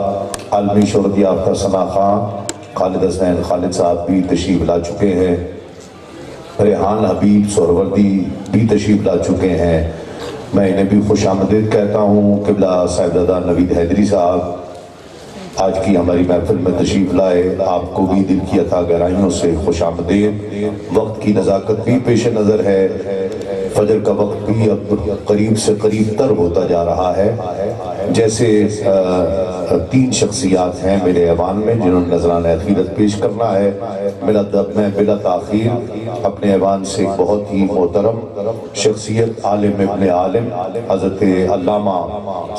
عالمی شہرت یافتہ ثنا خان خالد حسین خالد صاحب بھی تشریف لا چکے ہیں۔ ریحان حبیب سہروردی بھی تشریف لا چکے ہیں۔ میں انہیں بھی خوش آمدید کہتا ہوں۔ قبلہ صاحبزادہ نوید حیدری صاحب آج کی ہماری محفل میں تشریف لائے، آپ کو بھی دل کی عطا گہرائیوں سے خوش آمدید۔ وقت کی نزاکت بھی پیش نظر ہے، فجر کا وقت بھی اب قریب سے قریب تر ہوتا جا رہا ہے۔ جیسے تین شخصیات ہیں میرے ایوان میں جنہوں نے نذرانہ عقیدت پیش کرنا ہے، میں بلا تاخیر اپنے ایوان سے ایک بہت ہی محترم شخصیت عالم ابن عالم حضرت علامہ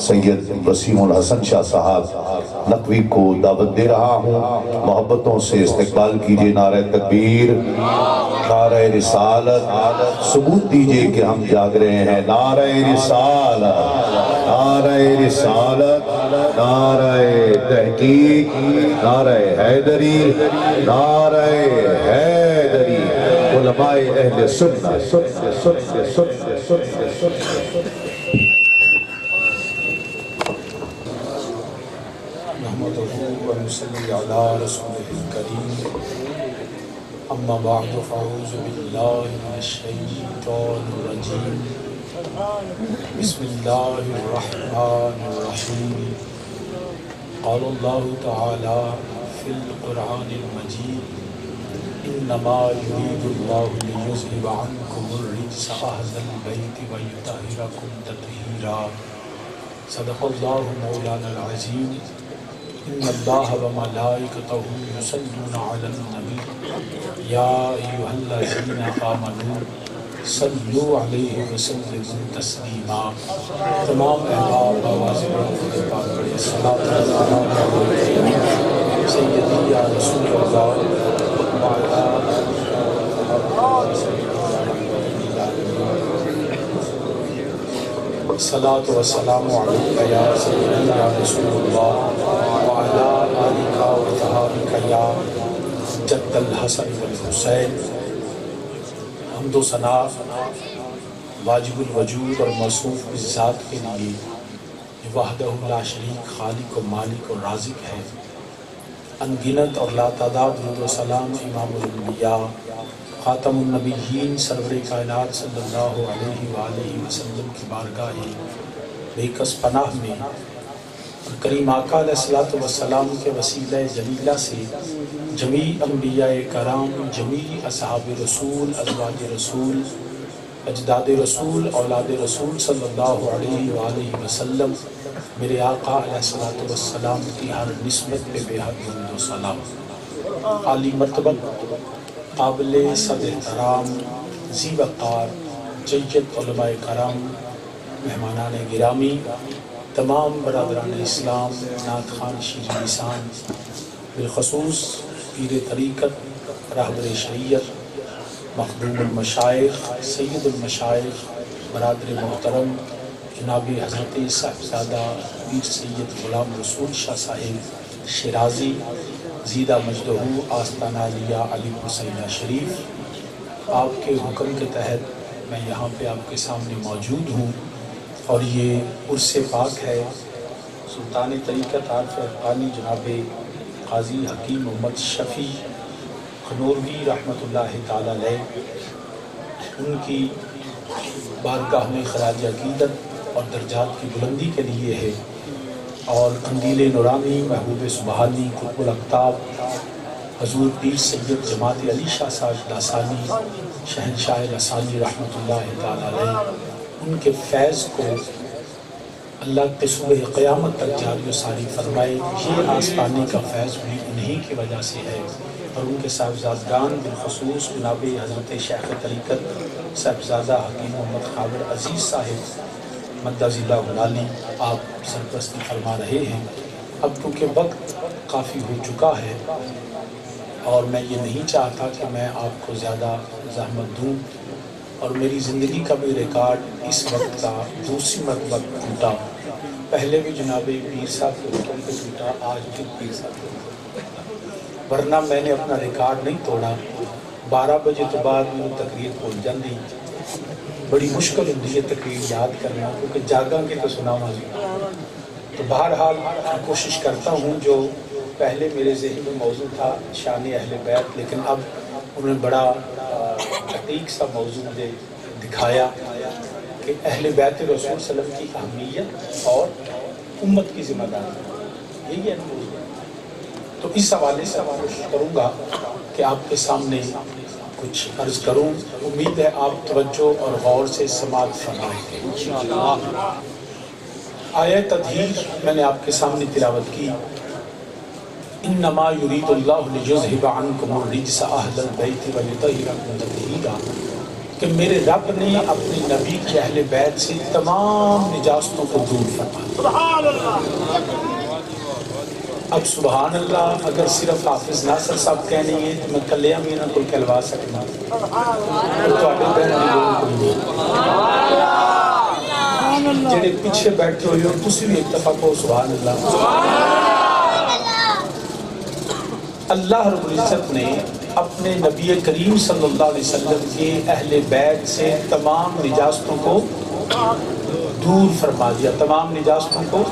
سید وسیم الحسن شاہ صاحب نقوی کو دعوت دے رہا ہوں۔ محبتوں سے استقبال کیجئے۔ نعرہ تکبیر، نعرہ رسالت، ثبوت دیجئے کہ ہم جاگ رہے ہیں۔ نعرہ رسالت، نعرہ رسالت، نعرہ تحقیق، نعرہ حیدری، نعرہ حیدری۔ علماء اہل سنت نحمدہ و نصلی علی رسولہ الکریم، اما بعد فاعوذ باللہ من الشیطان الرجیم، بسم اللہ الرحمن الرحیم۔ قال اللہ تعالی فی القرآن المجید، انما یرید اللہ لیذہب عنکم الرجس اہل البیت ویطہرکم تطہیرا۔ صدق اللہ مولانا العظیم۔ ان اللہ وملائکتہ یصلون علی النبی یا ایھا الذین آمنوا صلوا علیہ وسلموا تسلیما۔ تمام احباب آواز بلند پاک پڑھیں، صلاۃ و سلام علیک سیدی یا رسول اللہ وعلی صلاۃ و سلام علیک یا سیدی یا رسول اللہ وعلی آلک و صحابک یا جد الحسن والحسین۔ حمد و ثنا واجب الوجود اور موصوف بالذات کے لیے جو وحدہ لا شریک خالق و مالک و رازق ہے۔ انگنت اور لا تعداد درود و سلام امام الانبیاء خاتم النبیین سرور کائنات صلی اللہ علیہ وآلہ وسلم کی بارگاہ بے کس پناہ میں اور کریم آقا علیہ السلام کے وسیلہ جلیلہ سے جمیع انبیاء کرام، جمیع اصحاب رسول، ازواج رسول، اجداد رسول، اولاد رسول صلی اللہ علیہ وآلہ وسلم میرے آقا علیہ السلام کی ہر نسبت پہ بے حد حمد و سلام۔ عالی مرتبت، قابل صد احترام، ذی وقار، جید علماء کرام، مہمانان گرامی، تمام برادران اسلام، نعت خوان شیر لسان، بالخصوص پیر طریقت، رہبر شریعت، مخدوم المشائخ، سید المشائخ، برادر محترم جناب حضرت صاحبزادہ پیر سید غلام رسول شاہ صاحب شیرازی زیدہ مجدہ آستانہ علیہ علی حسینہ شریف، آپ کے حکم کے تحت میں یہاں پہ آپ کے سامنے موجود ہوں، اور یہ عرس پاک ہے۔ سلطان طریقت عارف افغانی جناب قاضی حکیم محمد شفیع خنوروی رحمۃ اللہ تعالی علیہ، ان کی بارگاہ میں خراج عقیدت اور درجات کی بلندی کے لیے ہے، اور قندیل نورانی محبوب سبحانی قطب الاقطاب حضور پیر سید جماعت علی شاہ صاحب لاسانی شہنشاہ لاسانی رحمۃ اللہ تعالی علیہ، ان کے فیض کو اللہ کے صبح قیامت تک جاری و ساری فرمائے۔ یہ آستانے کا فیض بھی انہی کی وجہ سے ہے، اور ان کے صاحبزادگان بالخصوص جناب حضرت شیخ طریقت صاحبزادہ حکیم محمد خاور عزیز صاحب مدہ ذلہ غلالی آپ سرپرستی فرما رہے ہیں۔ اب کیونکہ وقت کافی ہو چکا ہے اور میں یہ نہیں چاہتا کہ میں آپ کو زیادہ زحمت دوں، اور میری زندگی کا بھی ریکارڈ اس وقت کا دوسری مرتبہ ٹوٹا، پہلے بھی جناب پیر صاحب کے حکم پہ ٹوٹا، آج بھی پیر صاحب کے حکم پہ ٹوٹا، ورنہ میں نے اپنا ریکارڈ نہیں توڑا۔ 12 بجے تو بعد میں تقریر پہنچ جاندی، بڑی مشکل ہوتی ہے تقریر یاد کرنا، کیونکہ جاگاں کے تو سنا مازی تو بہرحال کوشش کرتا ہوں، جو پہلے میرے ذہن میں موضوع تھا شان اہل بیت، لیکن اب انہوں نے بڑا دقیق سا موضوع مجھے دکھایا کہ اہل بیت رسول صلی اللہ علیہ وسلم کی اہمیت اور امت کی ذمہ داری، یہی ہے موضوع۔ تو اس حوالے سے کوشش کروں گا کہ آپ کے سامنے کچھ عرض کروں، امید ہے آپ توجہ اور غور سے سماعت فرمائیں گے۔ آیت تطہیر میں نے آپ کے سامنے تلاوت کی، انما یرید اللہ لیذھب عنکم الرجس اہل البیت ویطہرکم تطہیرا، کہ میرے رب نے اپنے نبی کے اہل بیت سے تمام نجاستوں کو دور فرما دیا۔ اب سبحان اللہ اگر صرف حافظ ناصر صاحب کہنے ہیں تو میں کلیاں بھی نہ کوئی کہلوا سکنا، جڑے پیچھے بیٹھے ہوئے ہو تسی بھی ایک دفعہ کو سبحان اللہ۔ اللہ رب العزت نے اپنے نبی کریم صلی اللہ علیہ وسلم کے اہل بیت سے تمام نجاستوں کو دور فرما دیا، تمام نجاستوں کو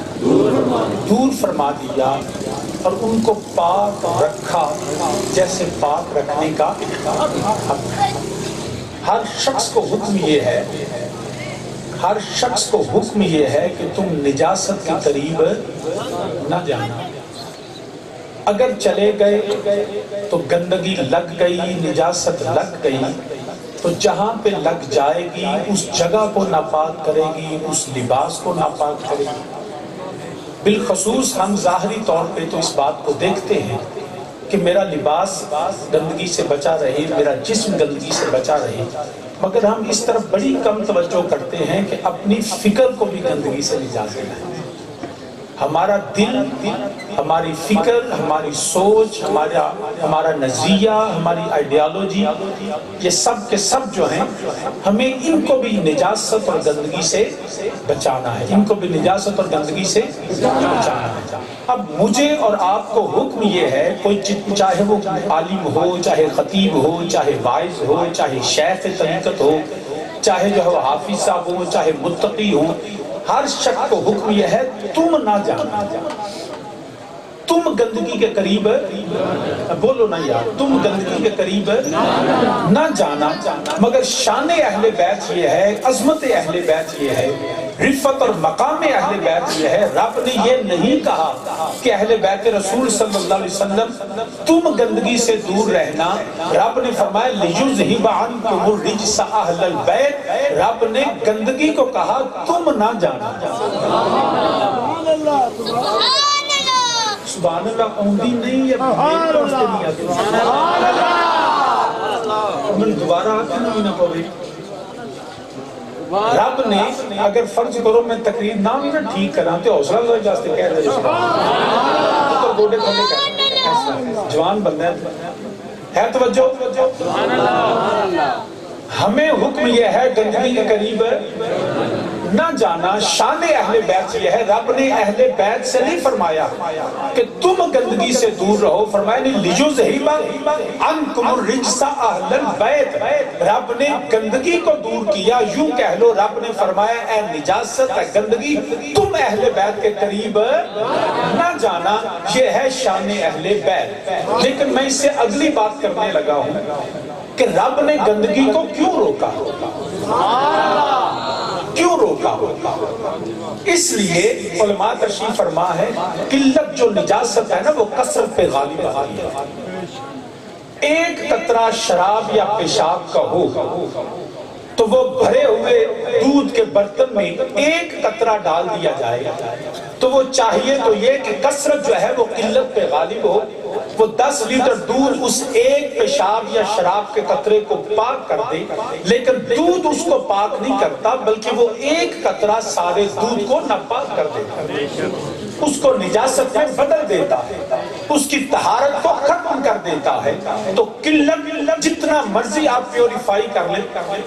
دور فرما دیا اور ان کو پاک رکھا جیسے پاک رکھنے کا حق ہے۔ ہر شخص کو حکم یہ ہے، ہر شخص کو حکم یہ ہے کہ تم نجاست کے قریب نہ جانا۔ اگر چلے گئے تو گندگی لگ گئی، نجاست لگ گئی، تو جہاں پہ لگ جائے گی اس جگہ کو ناپاک کرے گی، اس لباس کو ناپاک کرے گی۔ بالخصوص ہم ظاہری طور پہ تو اس بات کو دیکھتے ہیں کہ میرا لباس گندگی سے بچا رہے، میرا جسم گندگی سے بچا رہے، مگر ہم اس طرف بڑی کم توجہ کرتے ہیں کہ اپنی فکر کو بھی گندگی سے نجات دینا ہے۔ ہمارا دل، ہماری فکر، ہماری سوچ، ہمارا نظریہ، ہماری آئیڈیالوجی، یہ سب کے سب جو ہیں ہمیں ان کو بھی نجاست اور گندگی سے بچانا ہے، ان کو بھی نجاست اور گندگی سے بچانا ہے۔ اب مجھے اور آپ کو حکم یہ ہے، کوئی چاہے وہ عالم ہو، چاہے خطیب ہو، چاہے واعظ ہو، چاہے شیخ طریقت ہو، چاہے جو ہے حافظ صاحب ہو، چاہے متقی ہو، ہر شخص کو حکم یہ ہے تم نہ جانا، تم گندگی کے قریب بولو نا یار، تم گندگی کے قریب نہ جانا۔ مگر شان اہل بیت یہ ہے، عظمت اہل بیت یہ ہے، رفت اور مقام اہل بیت یہ ہے، رب نے یہ نہیں کہا کہ اہل بیت رسول صلی اللہ علیہ وسلم تم گندگی سے دور رہنا، رب نے فرمایا لیذھب عنکم الرجس اہل البیت، رب نے گندگی کو کہا تم نہ جانا۔ سبحان اللہ اوندی نہیں ہے، من دوبارہ آتے نہیں نہ پوے۔ رب نے اگر فرض کرو میں تقریر نہ بھی نہ ٹھیک کرا تو حوصلہ لگا جاستے کہہ رہے تو گوڑے کھلے کہہ جوان بندہ ہے توجہ۔ ہمیں حکم یہ ہے گندگی کے قریب نہ جانا۔ شان اہل بیت یہ ہے، رب نے اہل بیت سے نہیں فرمایا کہ تم گندگی سے دور رہو، فرمایا لیذھب عنکم الرجس اہل البیت، رب نے گندگی کو دور کیا۔ یوں کہہ لو رب نے فرمایا اے نجاست اے گندگی تم اہل بیت کے قریب نہ جانا، یہ ہے شان اہل بیت۔ لیکن میں اس سے اگلی بات کرنے لگا ہوں کہ رب نے گندگی کو کیوں روکا، کیوں روکا؟ اس لیے علماء تشریح فرما ہے قلت جو نجاست ہے نا وہ کثرت پہ غالب آتی ہے۔ ایک قطرہ شراب یا پیشاب کا ہو تو وہ بھرے ہوئے دودھ کے برتن میں ایک قطرہ ڈال دیا جائے تو وہ چاہیے تو یہ کہ کثرت جو ہے وہ قلت پہ غالب ہو، وہ 10 لیٹر دودھ اس ایک پیشاب یا شراب کے قطرے کو پاک کر دے، لیکن دودھ اس کو پاک نہیں کرتا بلکہ وہ ایک قطرہ سارے دودھ کو ناپاک کر دیتا ہے، اس کو نجاست میں بدل دیتا ہے، اس کی طہارت کو ختم کر دیتا ہے. تو قلت جتنا مرضی آپ پیوریفائی کر لیں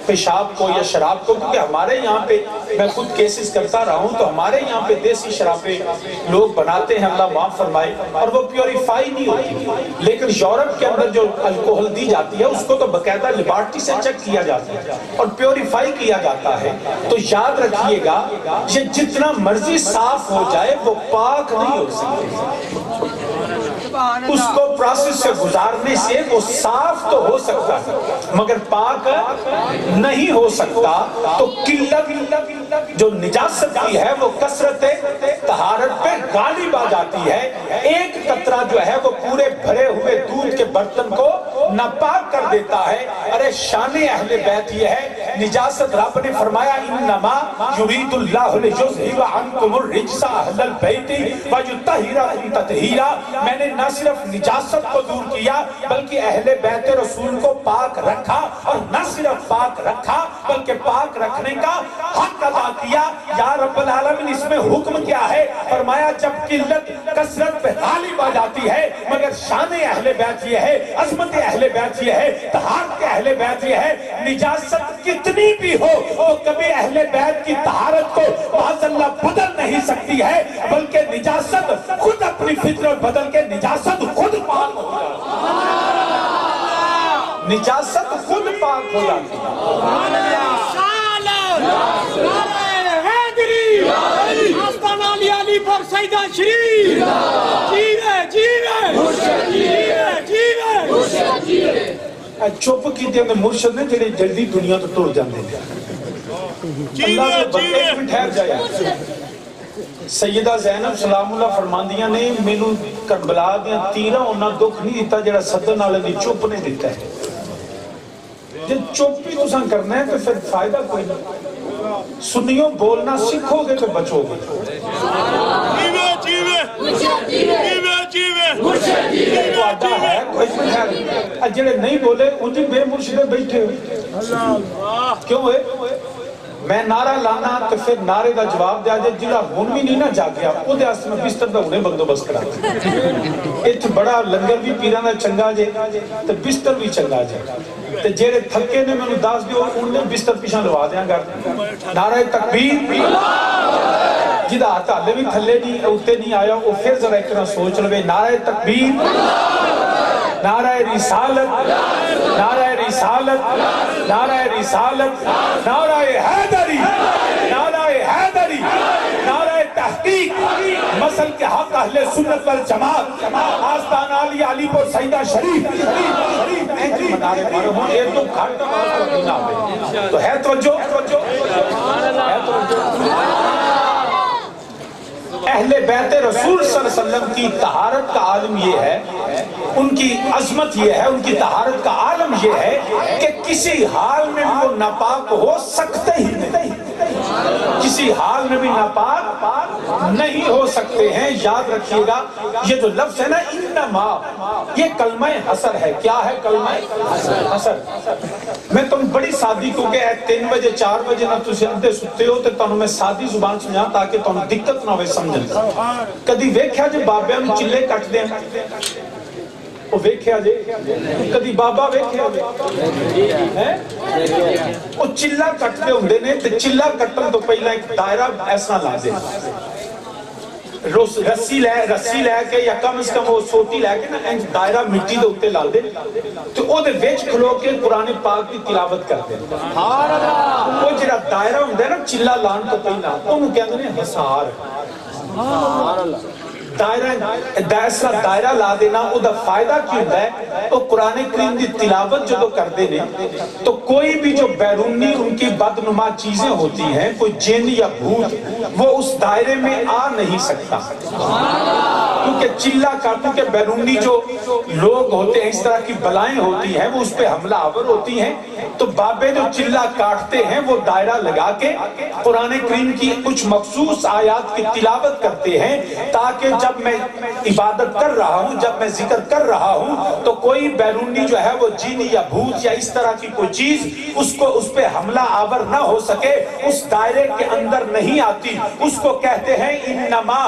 پیشاب کو یا شراب کو، کیونکہ ہمارے یہاں پہ میں خود کیسز کرتا رہا ہوں تو ہمارے یہاں پہ دیسی شرابیں لوگ بناتے ہیں، اللہ معاف فرمائے، اور وہ پیوریفائی نہیں ہوتی. لیکن یورپ کے اندر جو الکوہل دی جاتی ہے اس کو تو باقاعدہ لیبارٹری سے چیک کیا جاتا ہے اور پیوریفائی کیا جاتا ہے. تو یاد رکھیے گا یہ جتنا مرضی صاف ہو جائے وہ پاک نہیں ہو سکتی. اس کو پروسیس سے گزارنے سے وہ صاف تو ہو سکتا ہے مگر پاک نہیں ہو سکتا. تو قلت جو نجاست کی ہے وہ کثرت طہارت پہ غالب آ جاتی ہے. ایک قطرہ جو ہے وہ پورے بھرے ہوئے دودھ کے برتن کو ناپاک کر دیتا ہے. ارے شان اہل بیت یہ ہے، نجاست رب نے فرمایا انما یرید اللہ لیذھب عنکم الرجس اہل البیت ویطہرکم تطہیرا. میں نے نہ صرف نجاست کو دور کیا بلکہ اہل بیت رسول کو پاک رکھا، اور نہ صرف پاک رکھا بلکہ پاک رکھنے کا حق ادا کیا. یا رب العالمین اس میں حکم کیا ہے؟ فرمایا جب قلت کثرت پہ غالب آ جاتی ہے مگر شان اہل بیت یہ ہے، عظمت اہل بیت یہ ہے، طہارت اہل بیت یہ ہے، نجاست کتنی بھی ہو وہ کبھی اہل بیت کی طہارت کو معاذ اللہ بدل نہیں سکتی ہے، بلکہ نجاست خود اپنی فطرت بدل کے نجاست خود پاک ہو جاتی ہے. نجاست خود پاک ہو جاتی ہے. چپ کیتے ہیں مرشد نے جڑے جلدی دنیا تو ٹر جاندے ہیں. اللہ کے بندے بھی ٹھہر جائے. سیدہ زینب سلام اللہ فرماندیاں نے مینوں کربلا دیاں تیراں انہاں دکھ نہیں دیتا جڑا سدن والے دی چپ نے دیتا ہے. جب چپ ہی تساں کرنا ہے تو پھر فائدہ کوئی نہیں. سنیوں بولنا سکھو گے تو بچو گے. تو آدھا ہے کوئی خیر جڑے نہیں بولے انجی بے مرشدے بیٹھے ہوئے کیوں ہے؟ میں نعرہ لانا تو پھر نعرے دا جواب دیا جائے جڑا ہن بھی نہیں نہ جاگیا او دے واسطے میں بستر دا ہنے بندوبست کرا. ایتھے بڑا لنگر بھی پیراں دا چنگا جے تے بستر بھی چنگا جے تے جڑے تھکے نے مینوں دس دیو انہاں بستر پیچھے لوا دیاں گا. نعرہ تکبیر جدا ہاتھ ہلے بھی تھلے نہیں اوتے نہیں آیا وہ پھر ذرا ایک طرح سوچ لوے. نعرہ تکبیر، نعرہ رسالت، نعرہ رسالت، نعرہ رسالت، نعرہ حیدری، نعرہ حیدری، نعرہ تحقیق، مسل کے حق اہل سنت والجماعت، آستان علی علی پور سیدہ شریف. ایک منارے مارے ہوں ایک تو گھٹ آواز کو دینا ہوئے تو ہے توجہ ہے توجہ. اہل بیت رسول صلی اللہ علیہ وسلم کی طہارت کا عالم یہ ہے، ان کی عظمت یہ ہے، ان کی طہارت کا عالم یہ ہے کہ کسی حال میں وہ ناپاک ہو سکتے ہی نہیں. کسی حال میں بھی ناپاک نہیں ہو سکتے ہیں. یاد رکھیے گا یہ جو لفظ ہے نا انما، یہ کلمہ حسر ہے. کیا ہے کلمہ حسر؟ میں تم بڑی سادی کیونکہ 3 بجے 4 بجے نہ تسی اندے ستے ہو تو تنہوں میں سادی زبان سمجھا تاکہ تنہوں دقت نہ ہوئے سمجھن. کدی ویکھیا جے بابیاں نو چلے کٹ دیں وہ ویکھیا جے کدی بابا ویکھیا جے وہ چلا کٹتے ہوندے نے تے چلا کٹن تو پہلا ایک دائرہ ایسا لا دے رسی لے کے یا کم از کم وہ سوٹی لے کے نا ایک دائرہ مٹی دے اتے لا دے تو او دے ویچ کھلو کے قرآن پاک کی تلاوت کر دے. وہ جڑا دائرہ ہوندے نا چلا لان تو پہلا انہوں کہتے ہیں حسار. دائرہ لا دینا او دا فائدہ کیوں ہے؟ وہ قرآن کریم دی تلاوت جو کر دینے تو کوئی بھی جو بیرونی ان کی بدنما چیزیں ہوتی ہیں، کوئی جن یا بھوت، وہ اس دائرے میں آ نہیں سکتا. کیونکہ چلا کاتوں کے بیرونی جو لوگ ہوتے ہیں اس طرح کی بلائیں ہوتی ہیں وہ اس پہ حملہ آور ہوتی ہیں. تو بابے جو چلا کاٹتے ہیں وہ دائرہ لگا کے قرآن کریم کی کچھ مخصوص آیات کی تلاوت کرتے ہیں تاکہ جب میں عبادت کر رہا ہوں، جب میں ذکر کر رہا ہوں تو کوئی بیرونی جو ہے وہ جینی یا بھوت یا اس طرح کی کوئی چیز اس پہ حملہ آور نہ ہو سکے، اس دائرے کے اندر نہیں آتی۔ اس کو کہتے ہیں انما۔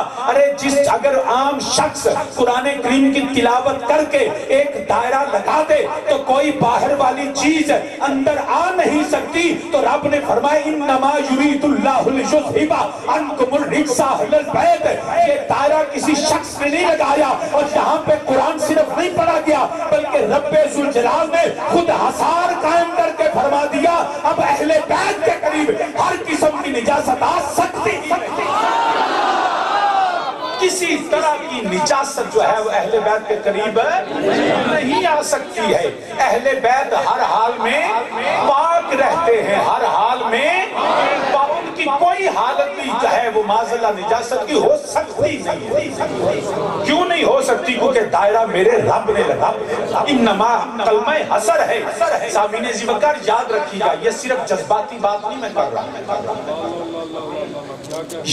اگر عام شخص قرآن کریم کی تلاوت کر کے ایک دائرہ لگا دے تو کوئی باہر والی چیز اندر آ نہیں سکتی، تو رب نے فرمایا انما یرید اللہ لیذھب عنکم الرجس اہل البیت۔ یہ دائرہ کسی شخص نے نہیں لگایا، اور یہاں پہ قرآن صرف نہیں پڑھا گیا بلکہ رب ذوالجلال نے خود حصار قائم کر کے فرما دیا اب اہل بیت کے قریب ہر قسم کی نجاست آ سکتی ہے۔ کسی طرح کی نجاست جو ہے وہ اہل بیت کے قریب نہیں آ سکتی ہے۔ اہل بیت ہر حال میں پاک رہتے ہیں، ہر حال میں ان کی کوئی حالت بھی جو ہے وہ معاذ نجاست کی ہو سکتی نہیں۔ کیوں نہیں ہو سکتی؟ کیونکہ دائرہ میرے رب نے لگا۔ انما کلمہ حسر ہے۔ سامعین ذی وقار یاد رکھیے گا، یہ صرف جذباتی بات نہیں میں کر رہا۔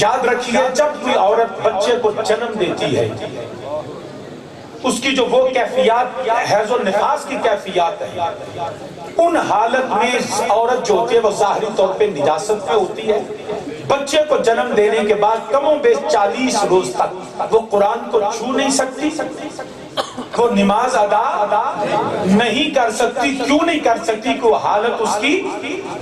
یاد رکھیے جب کوئی عورت بچے کو جنم دیتی ہے، اس کی جو وہ کیفیات حیض و نفاس کی کیفیات ہیں، ان حالت میں عورت جو ہوتی ہے وہ ظاہری طور پہ نجاست میں ہوتی ہے۔ بچے کو جنم دینے کے بعد کم و بیش 40 روز تک وہ قرآن کو چھو نہیں سکتی، وہ نماز ادا نہیں کر سکتی۔ کیوں نہیں کر سکتی؟ کہ وہ حالت اس کی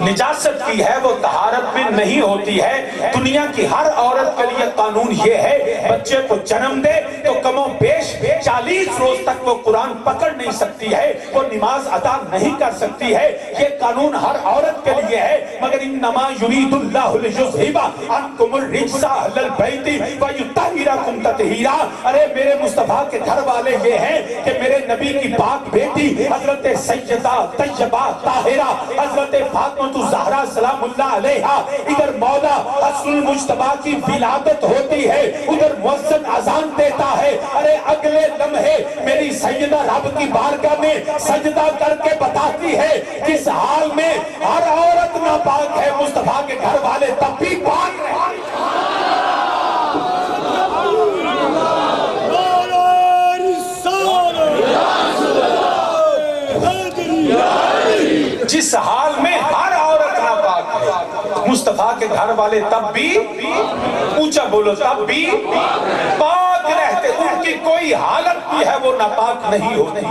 نجاست کی ہے، وہ طہارت میں نہیں ہوتی ہے۔ دنیا کی ہر عورت کے لیے قانون یہ ہے، بچے کو جنم دے تو کم و بیش 40 روز تک وہ قرآن پکڑ نہیں سکتی ہے، وہ نماز ادا نہیں کر سکتی ہے۔ یہ قانون ہر عورت کے لیے ہے، مگر انما یرید اللہ لیذھب عنکم الرجس اہل البیت ویطہرکم تطہیرا۔ ارے میرے مصطفیٰ کے گھر والے یہ ہیں کہ میرے نبی کی پاک بیٹی حضرت سیدہ طیبہ طاہرہ حضرت فاطمہ الزہرا سلام اللہ علیہا، ادھر مولا حسن المجتبی کی ولادت ہوتی ہے، ادھر مؤذن اذان دیتا ہے۔ ارے اگلے لمحے میری سیدہ رب کی بارگاہ میں سجدہ کر کے بتاتی ہے جس حال میں ہر عورت ناپاک ہے، مصطفیٰ کے گھر والے تب بھی پاک رہے۔ جس حال میں ہر عورت ناپاک ہے، مصطفیٰ کے گھر والے تب بھی، اونچا بولو، تب بھی پاک رہتے۔ ان کی کوئی حالت بھی ہے وہ ناپاک نہیں ہوتی،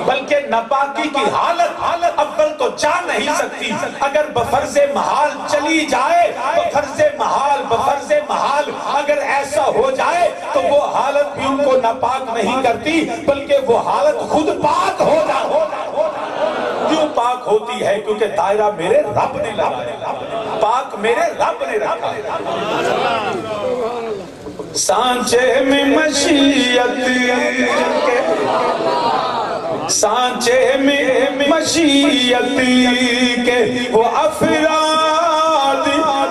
بلکہ ناپاکی کی حالت اول تو جا نہیں سکتی۔ اگر بفرض محال چلی جائے، بفرض محال اگر ایسا ہو جائے تو وہ حالت بھی ان کو ناپاک نہیں کرتی، بلکہ وہ حالت خود پاک ہو جائے۔ کیوں پاک ہوتی ہے؟ کیونکہ دائرہ میرے رب نے لگایا، پاک میرے رب نے رکھا۔ سانچے میں مشیت کے، سانچے میں مشیت کے وہ افراد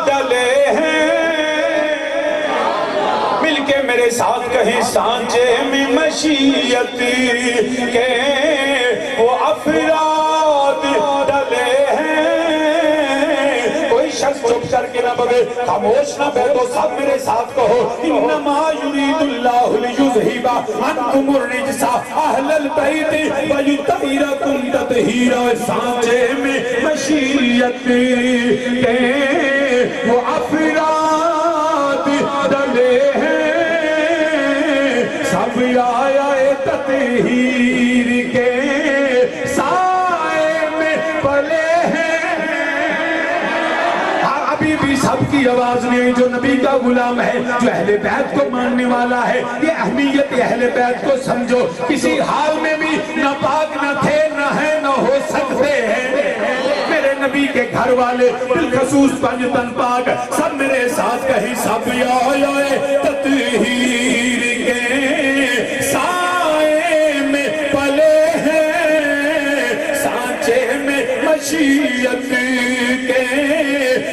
ڈلے ہیں، مل کے میرے ساتھ کہیں سانچے میں مشیت کے وہ افراد ڈلے ہیں۔ کوئی شخص چپ کر کے نہ بگے، خاموش نہ بیٹھو، سب میرے ساتھ کہو انما یرید اللہ لیذھب عنکم الرجس اہل البیت ویطہرکم تطہیرا۔ سانچے میں مشیت کے وہ افراد ڈلے ہیں، سب آیا تطہیر کے سائے میں پلے ہیں۔ ابھی بھی سب کی آواز نہیں، جو نبی کا غلام ہے، جو اہل بیت کو ماننے والا ہے، یہ اہمیت اہل بیت کو سمجھو۔ کسی حال میں بھی نہ پاک نہ تھے، نہ ہیں، نہ ہو سکتے ہیں۔ میرے نبی کے گھر والے بالخصوص پنج تن پاک، سب میرے ساتھ کہیں سب آئے تطہیر کے سائے میں پلے ہیں، سانچے میں مشیت کے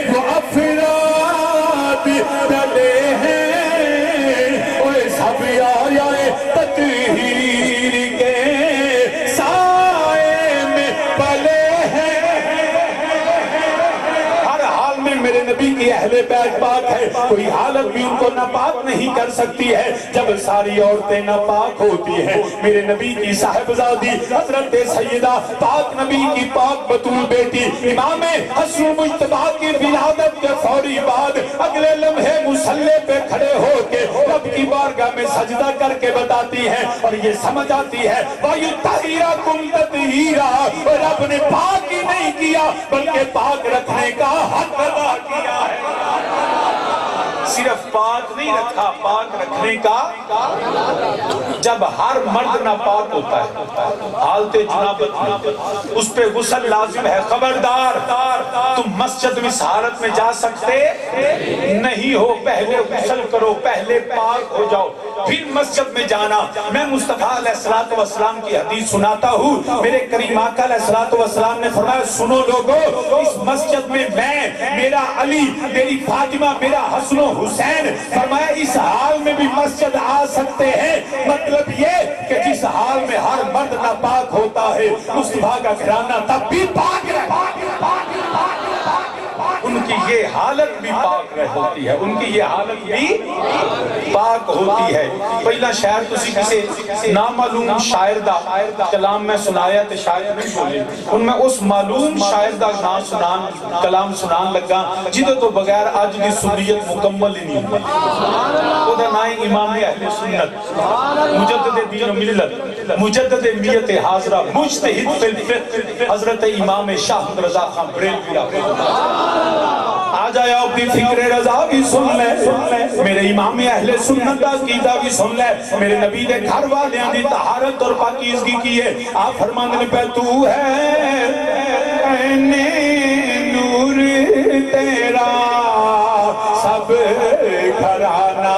وہ افراد ڈلے ہیں، اوہ سب آئے تطہیر کے سائے میں پلے ہیں۔ بیت پاک ہے، کوئی حالت بھی ان کو ناپاک نہیں کر سکتی ہے جب ساری عورتیں ناپاک ہوتی ہیں۔ میرے نبی کی صاحبزادی حضرت سیدہ پاک نبی کی پاک بطول بیٹی امام حسن مجتبیٰ کی ولادت کے فوری بعد اگلے لمحے مصلی پہ کھڑے ہو کے رب کی بارگاہ میں سجدہ کر کے بتاتی ہیں اور یہ سمجھ آتی ہے وَيُطَّهِرَكُمْ تَطْهِيرًا، رب نے پاک ہی نہیں کیا بلکہ پاک رکھنے کا حق ادا کیا ہے۔ صرف پاک نہیں رکھا، پاک رکھنے کا جب ہر مرد ناپاک ہوتا ہے حالت جنابت اس پہ غسل لازم ہے۔ خبردار تم مسجد میں اس حالت میں جا سکتے نہیں ہو، پہلے غسل کرو، پہلے پاک ہو جاؤ پھر مسجد میں جانا۔ میں مصطفیٰ علیہ السلام کی حدیث سناتا ہوں، میرے کریم آقا علیہ السلام نے فرمایا سنو لوگو، اس مسجد میں میں، میرا علی، میری فاطمہ، میرا حسن و حسین، فرمایا اس حال میں بھی مسجد آ سکتے ہیں۔ مطلب یہ کہ جس حال میں ہر مرد ناپاک ہوتا ہے مصطفیٰ کا گھرانہ تب بھی پاک رہے، ان کی یہ حالت بھی پاک رہ ہوتی ہے، ان کی یہ حالت بھی پاک ہوتی ہے۔ پہلا شاعر تسی کسے نامعلوم شاعر دا کلام میں سنایا تے شاعر نہیں بولے، ان میں اس معلوم شاعر دا کلام سنان لگا جدے تو بغیر آج دی سنیت مکمل ہی نہیں ہوئی۔ وہ دا نائیں امام اہل سنت، مجدد دین و ملت، مجدد میت حاضرہ، مجتہد فی الفقہ، حضرت امام شاہ رضا خان بریلوی آ جایا اپنی فکر رضا بھی سن لے، میرے امام اہل سنت دا عقیدہ بھی سن لے، میرے نبی دے گھر والیاں دی طہارت اور پاکیزگی کی ہے۔ آپ فرمانے پہ تو ہے عین نور تیرا سب گھرانہ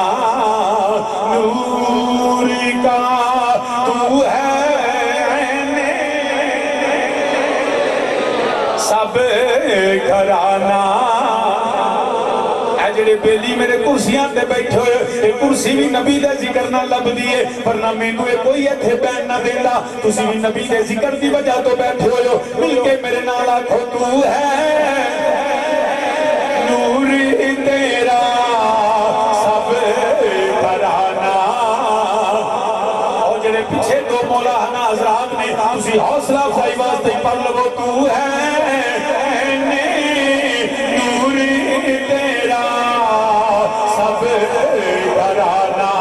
نور کا، تو ہے عین سب گھرانہ۔ جڑے بیلی میرے کرسیاں تے بیٹھے ہوئے، ایک کرسی بھی نبی دے ذکر نہ لب دیئے، ورنہ میں کوئی کوئی ایتھے بین نہ دینا، تسی بھی نبی دے ذکر دی وجہ تو بیٹھے ہوئے ہو، مل کے میرے نال آکھو تو ہے نور تیرا سب گھرانہ۔ اور جڑے پیچھے دو مولانا حضرات نے تسی حوصلہ افزائی واسطے پڑھ لو تو ہے گھرانہ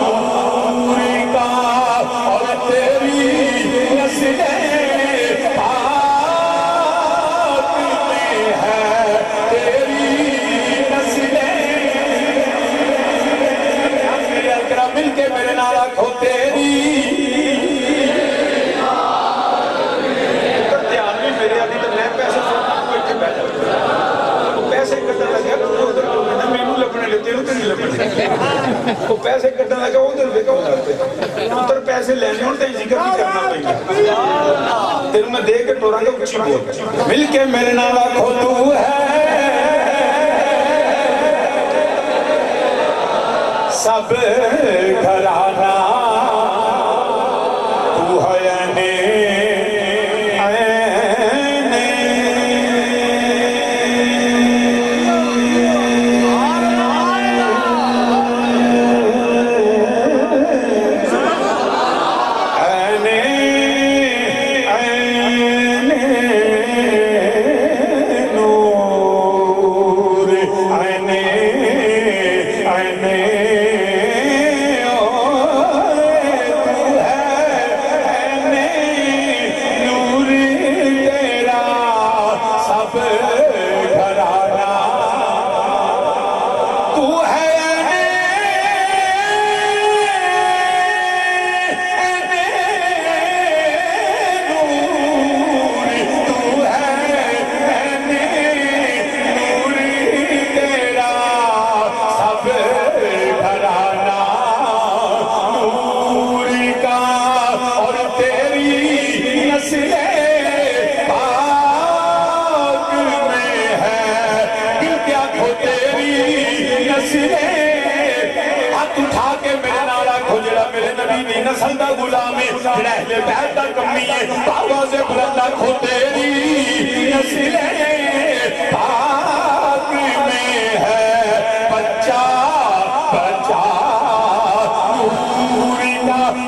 نور کا، اور تیری نسل پاک میں ہے، تیری نسل اکرم مل کے میرے نال آکھو تیری دھیان میں میرے ابھی تو میں پیسے سنتا کوئی کے بیٹھا وہ پیسے کرتا لگا وہ پیسے کٹنے لگا ادھر دیکھا ادھر پیسے لینے ہوتے ہیں ذکر بھی کرنا پڑیں دل میں دے کے ٹورا گا اچھی بول مل کے میرے نال آکھو تو ہے سب گھرانہ، تو ہے نسل دا غلامی اہل بیت دا کمی ہے، آواز بلند کھو تیری نسل پاک میں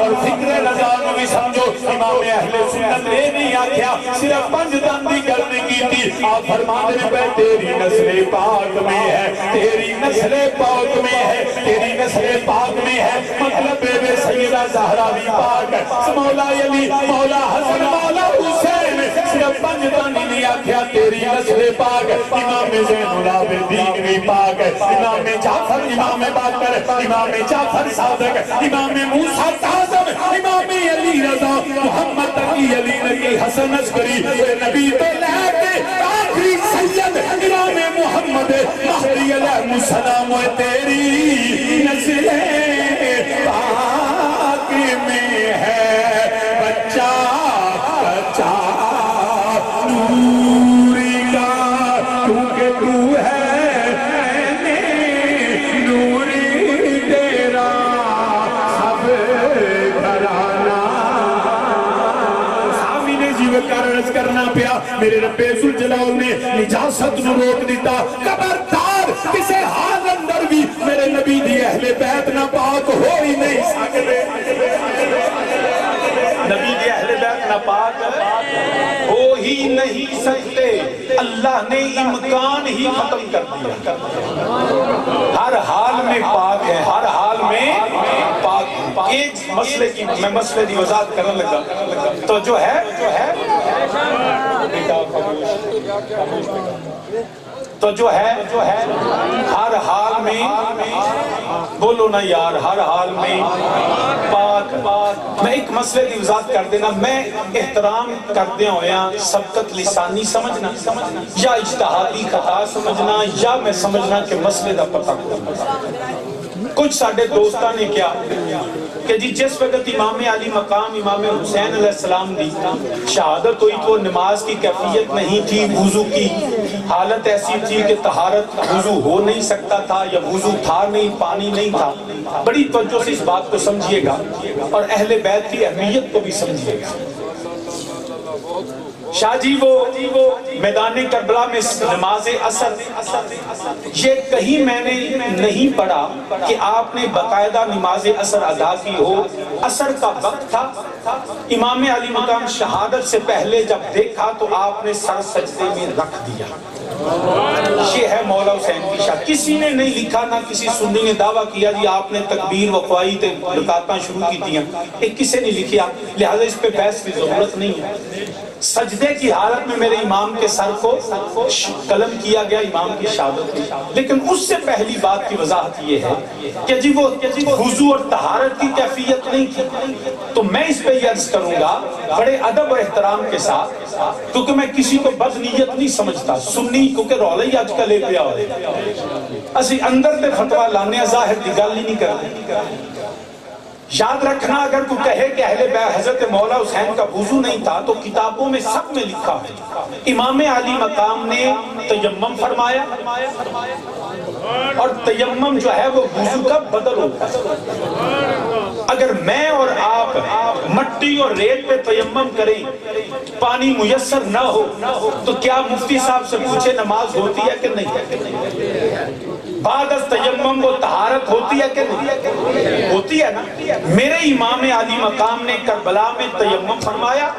اور فکر رضا نو بھی سمجھو امام اہل سنت نے نہیں آکھیا صرف پنج دن دی گل نہیں کیتی آپ فرماندے نے پہ تیری نسل پاک میں ہے تیری نسل پاک میں ہے تیری نسل پاک میں ہے مطلب بے سیدہ زہرا بھی پاک ہے مولا علی مولا حسن مولا حسین صرف پنج دن ہی نہیں آکھیا تیری نسل پاک امام زین العابدین بھی پاک ہے امام جعفر امام باقر امام جعفر صادق امام موسیٰ کاظم امام علی رضا محمد تقی علی نبی حسن عسکری نبی تو لے کے آخری سید امام محمد مہدی علیہ السلام تیری نسل پاک میں ہے بچہ بچہ نوری کا کیونکہ تو ہے نوری تیرا سب گھرانا سامی نے جیو کارنس کرنا پیا میرے رب ذوالجلال نے نجاست نو روک دیتا خبردار کسے حال اندر بھی میرے نبی دی اہل بیت نہ پاک ہو ہی نہیں سکتے نبی دی اہل بیت نہ پاک ہو ہی نہیں سکتے اللہ نے امکان ہی ختم کر دیا ہر حال میں پاک ہے ہر حال میں پاک ایک مسئلے کی میں مسئلے دی وضاحت کرنے لگا تو جو ہے تو جو ہے ہر حال میں بولو نا یار ہر حال میں پاک میں ایک مسئلے کی وضاحت کر دینا میں احترام کردے ہویا سبقت لسانی سمجھنا یا اجتہادی خطا سمجھنا یا میں سمجھنا کہ مسئلے دا پتہ کچھ ساڑھے دوستان نے کیا کہ جی جس وقت امام علی مقام امام حسین علیہ السلام دی شہادت ہوئی تو نماز کی کیفیت نہیں تھی وضو کی حالت ایسی تھی کہ طہارت وضو ہو نہیں سکتا تھا یا وضو تھا نہیں پانی نہیں تھا بڑی توجہ سے اس بات کو سمجھیے گا اور اہل بیت کی اہمیت کو بھی سمجھیے گا شاہ جی وہ میدان کربلا میں نماز عصر یہ کہیں میں نے نہیں پڑھا کہ آپ نے باقاعدہ نماز عصر ادا کی ہو عصر کا وقت تھا امام علی مقام شہادت سے پہلے جب دیکھا تو آپ نے سر سجدے میں رکھ دیا یہ ہے مولا حسین کی شاہ کسی نے نہیں لکھا نہ کسی سنی نے دعویٰ کیا جی آپ نے تکبیر وقوائی تے رکعتاں شروع کی دیا ایک کسے نہیں لکھیا لہذا اس پہ بحث کی ضرورت نہیں ہے سجدے کی حالت میں میرے امام کے سر کو قلم کیا گیا امام کی شہادت کی لیکن اس سے پہلی بات کی وضاحت یہ ہے کہ جی وہ وضو اور طہارت کی کیفیت نہیں تھی تو میں اس پہ یہ عرض کروں گا بڑے ادب و احترام کے ساتھ کیونکہ میں کسی کو بدنیت نہیں سمجھتا سنی کیونکہ رولہ ہی آج کل لے پیا ہوئے اسی اندر تے فتوہ لانے ظاہر دی گل ہی نہیں کرتے یاد رکھنا اگر کوئی کہے کہ اہل بیت حضرت مولا حسین کا وضو نہیں تھا تو کتابوں میں سب میں لکھا ہے امام علی مقام نے تیمم فرمایا اور تیمم جو ہے وہ وضو کا بدل ہوتا ہے اگر میں اور آپ مٹی اور ریت پہ تیمم کریں پانی میسر نہ ہو تو کیا مفتی صاحب سے پوچھے نماز ہوتی ہے کہ نہیں بعد از تیمم وہ طہارت ہوتی ہے کہ نہیں ہوتی ہے نا میرے امام علی مقام نے کربلا میں تیمم فرمایا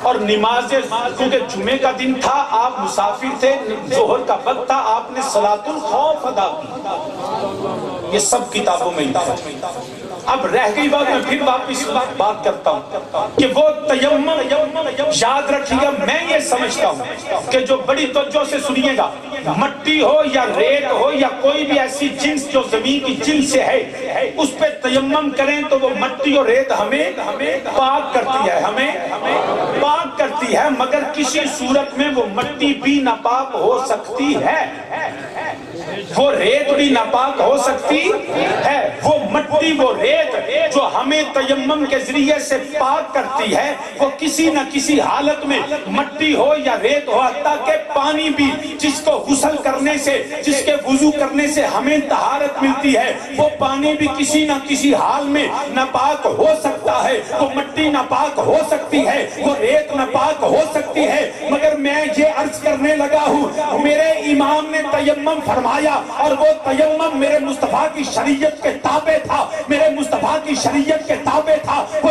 اور نماز کیونکہ جمعے کا دن تھا آپ مسافر تھے ظہر کا وقت تھا آپ نے صلاۃ الخوف ادا کی یہ سب کتابوں میں لکھا ہے اب رہ گئی بات میں پھر واپس بات کرتا ہوں کہ وہ تیمم یاد رکھیے گا میں یہ سمجھتا ہوں کہ جو بڑی توجہ سے سنیے گا مٹی ہو یا ریت ہو یا کوئی بھی ایسی جنس جو زمین کی جنس سے ہے اس پہ تیمم کریں تو وہ مٹی اور ریت ہمیں پاک کرتی ہے ہمیں پاک کرتی ہے مگر کسی صورت میں وہ مٹی بھی ناپاک ہو سکتی ہے وہ ریت بھی ناپاک ہو سکتی ہے وہ مٹی وہ ریت جو ہمیں تیمم کے ذریعے سے پاک کرتی ہے وہ کسی نہ کسی حالت میں مٹی ہو یا ریت ہو حتیٰ کہ پانی بھی جس کو غسل کرنے سے جس کے وضو کرنے سے ہمیں طہارت ملتی ہے وہ پانی بھی کسی نہ کسی حال میں ناپاک ہو سکتا ہے وہ مٹی ناپاک ہو سکتی ہے وہ ریت ناپاک ہو سکتی ہے مگر میں یہ عرض کرنے لگا ہوں میرے امام نے تیمم فرمایا اور وہ تیمم میرے مصطفیٰ کی شریعت کے تابع تھا میرے مصطفیٰ کی شریعت کے تابع تھا وہ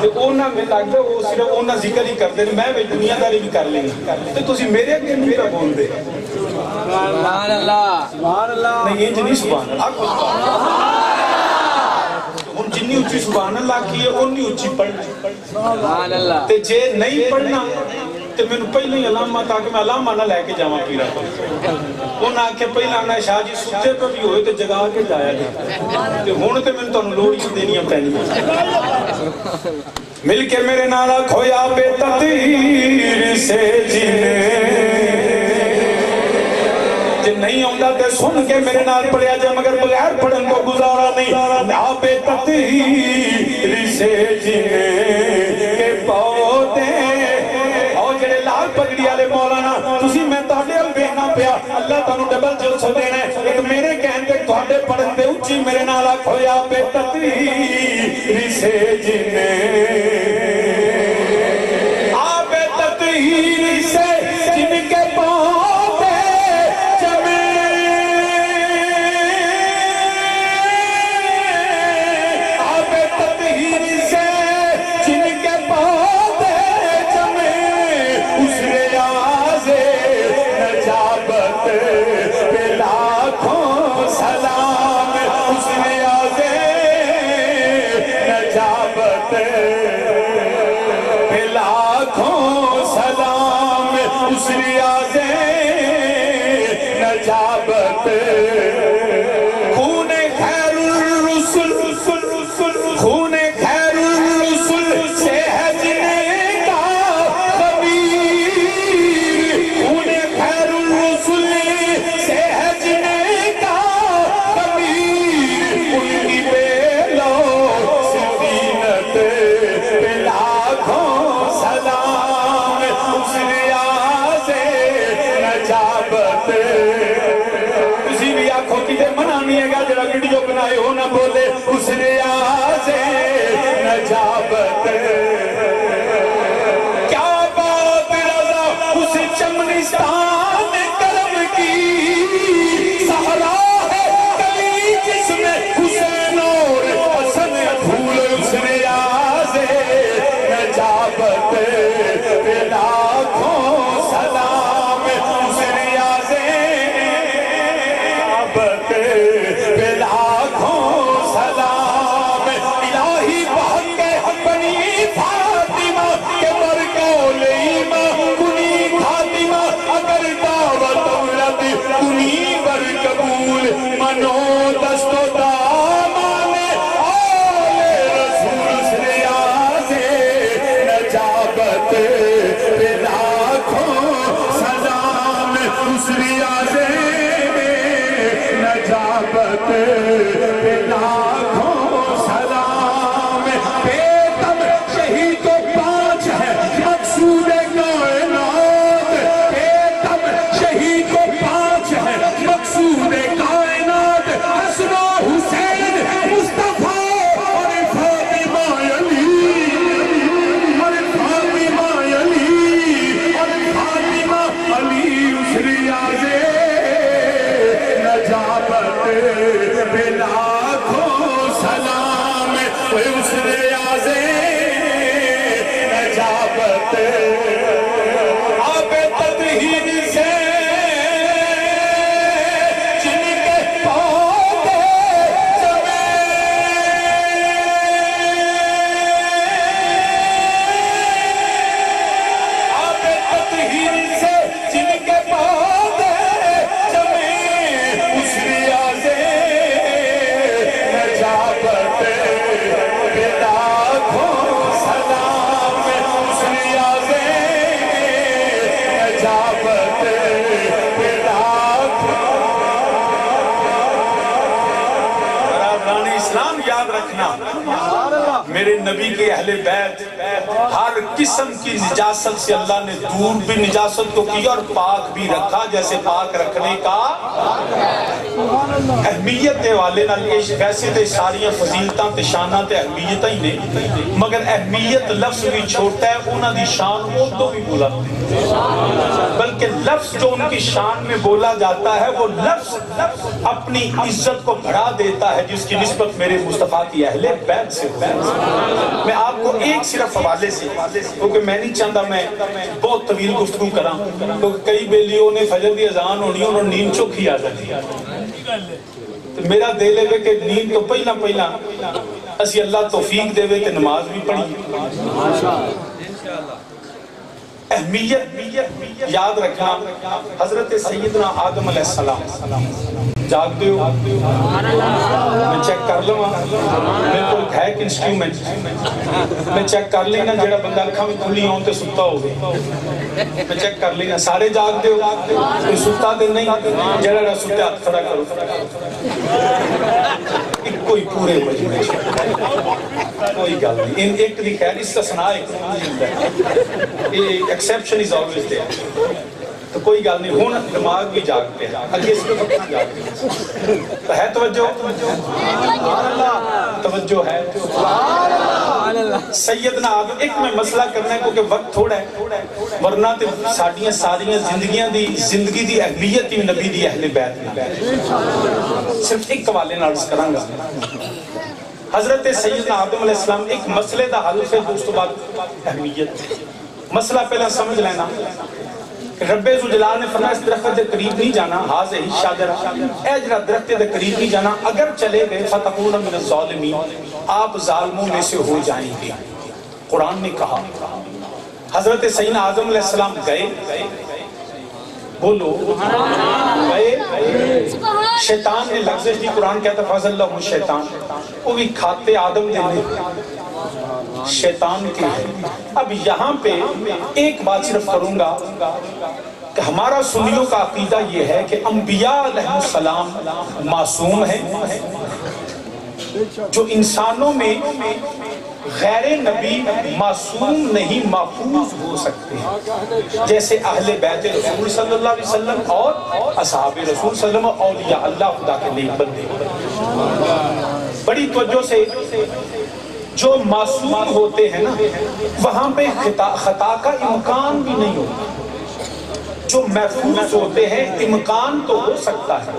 تے اونا میں لگدا وہ صرف اونا ذکر ہی کردے میں بھی دنیا داری بھی کر لینا تے تسی میرے اگے نہیں پہ بول دے سبحان اللہ سبحان اللہ نہیں یہ جنی سبحان اللہ ہن جنی اچھی سبحان اللہ کی ہے اونی اچھی پڑھنا سبحان اللہ تے جے نہیں پڑھنا تے میں پہلے ہی علامہ تاکہ میں علامہ نہ لے کے جاواں پیرا انہاں آکھے پہلا نہ شاہ جی ستے پہ بھی ہوئے تے جگا کے جایا تے ہن تے میں تانوں لوڑی دینیاں پینیاں مل کے میرے نال کھویا بے تقدیر سے جینے جے نہیں آندا تے سن کے میرے نال پڑھیا جائے مگر بغیر پڑھن کو گزارا نہیں بے تقدیر سے جینے کے پودے لال پگڑی والے مولانا تسی میں تہاڈے ال ویکھنا پیا اللہ تانوں ڈبل جلسہ دینا ہے ایک میرے کہن تے تہاڈے پڑھن تے اچھی میرے نال کھویا بے تقدیر سے جنے آ بے تقدیر سے جن کے پودے جمے آ بے تقدیر سے جن کے پودے اس ریاض نجابت پہ لاکھوں سلام اس ریاض نجابت پہ لاکھوں سلام اس ریاض نجابت خون خیر الرسل خون خیر الرسل سے ہے جنے کا کسی بھی آنکھوں کی دے منع نہیں ہے گا جڑا ویڈیو بنائے ہو نہ بولے اس ریاض نجابت کیا بات رضا اس چمنستان کرم کی صحرا ہے کلی جس میں حسین اور حسن پھول اس ریاض نجابت پہ لاکھوں سلام اس ریاض نجابت پہ لاکھوں سلام میرے نبی کے اہل بیت ہر قسم کی نجاست سے اللہ نے دور بھی نجاست کو کیا اور پاک بھی رکھا، جیسے پاک رکھنے کا اہمیت دے والے نال ویسے تے ساریاں فضیلتاں تے شاناں تے اہمیتاں ہی نے، مگر اہمیت لفظ بھی چھوٹا ہے، انہاں دی شان وہ تو بھی بولا، بلکہ لفظ جو ان کی شان میں بولا جاتا ہے وہ لفظ اپنی عزت کو بڑھا دیتا ہے جس کی نسبت میرے مصطفیٰ کی اہل بیت سے ہوئی۔ میں آپ کو ایک صرف حوالے سے، کیونکہ میں نہیں چاہتا میں بہت طویل گفتگو کراں، کیونکہ کئی بیلیوں نے فجر دی اذان ہونی اور نیند چوکھی آ جاتی ہے، تو میرا دل ہے کہ نیند تو پہلا اسی اللہ توفیق دے تے نماز بھی پڑھی۔ اہمیت یاد رکھنا، حضرت سیدنا آدم علیہ السلام جاگ دیو، میں چیک کر لوں میرے کو ہے ایک انسٹرومنٹ، میں چیک کر لینا جڑا بندہ اکھاں میں کھلی ہوں تے ستا ہو گئے، میں چیک کر لینا سارے جاگ دیو، کوئی ستا دے نہیں، جڑا ستے ہاتھ کھڑا کرو، کوئی پورے مجموعے کوئی گل نہیں، ایک دی خیر استثناء ایک ایکسیپشن از آلویز دیئر، تو کوئی گل نہیں، ہون دماغ بھی جاگتے ہیں، اگے اس کے وقت جاگتے ہیں، تو ہے توجہ ہے سیدنا آدم۔ ایک میں مسئلہ کرنا ہے کیونکہ وقت تھوڑا ہے، ورنہ تے ساڑیاں ساریاں زندگی دی اہمیت ہی نبی دی اہل بیت میں، صرف ایک حوالے نال عرض کروں گا۔ حضرت سیدنا آدم علیہ السلام ایک مسئلے دا حل سے دوست بعد اہمیت، مسئلہ پہلا سمجھ لینا، رب ذوالجلال نے فرمایا اس درخت دے قریب نہیں جانا، ہاذہ الشجرہ، اے جڑا درخت دے قریب نہیں جانا، اگر چلے گئے فتکون من الظالمین، آپ ظالموں میں سے ہو جائیں گے۔ قرآن نے کہا حضرت سیدنا آدم علیہ السلام گئے، بولو گئے، شیطان نے لغزش دی، قرآن کہتا فَأَزَلَّهُ الشَّيْطَانُ، وہ بھی کھاتے آدم دے نہیں شیطان کے ہیں۔ اب یہاں پہ ایک بات صرف کروں گا کہ ہمارا سنیوں کا عقیدہ یہ ہے کہ انبیاء علیہ السلام معصوم ہیں، جو انسانوں میں غیر نبی معصوم نہیں محفوظ ہو سکتے ہیں، جیسے اہل بیت رسول صلی اللہ علیہ وسلم اور اصحاب رسول صلی اللہ علیہ وسلم، اولیاء اللہ خدا کے نیک بندے۔ بڑی توجہ سے، جو معصوم ہوتے ہیں نا وہاں پہ خطا کا امکان بھی نہیں ہوتا، جو محفوظ ہوتے ہیں امکان تو ہو سکتا ہے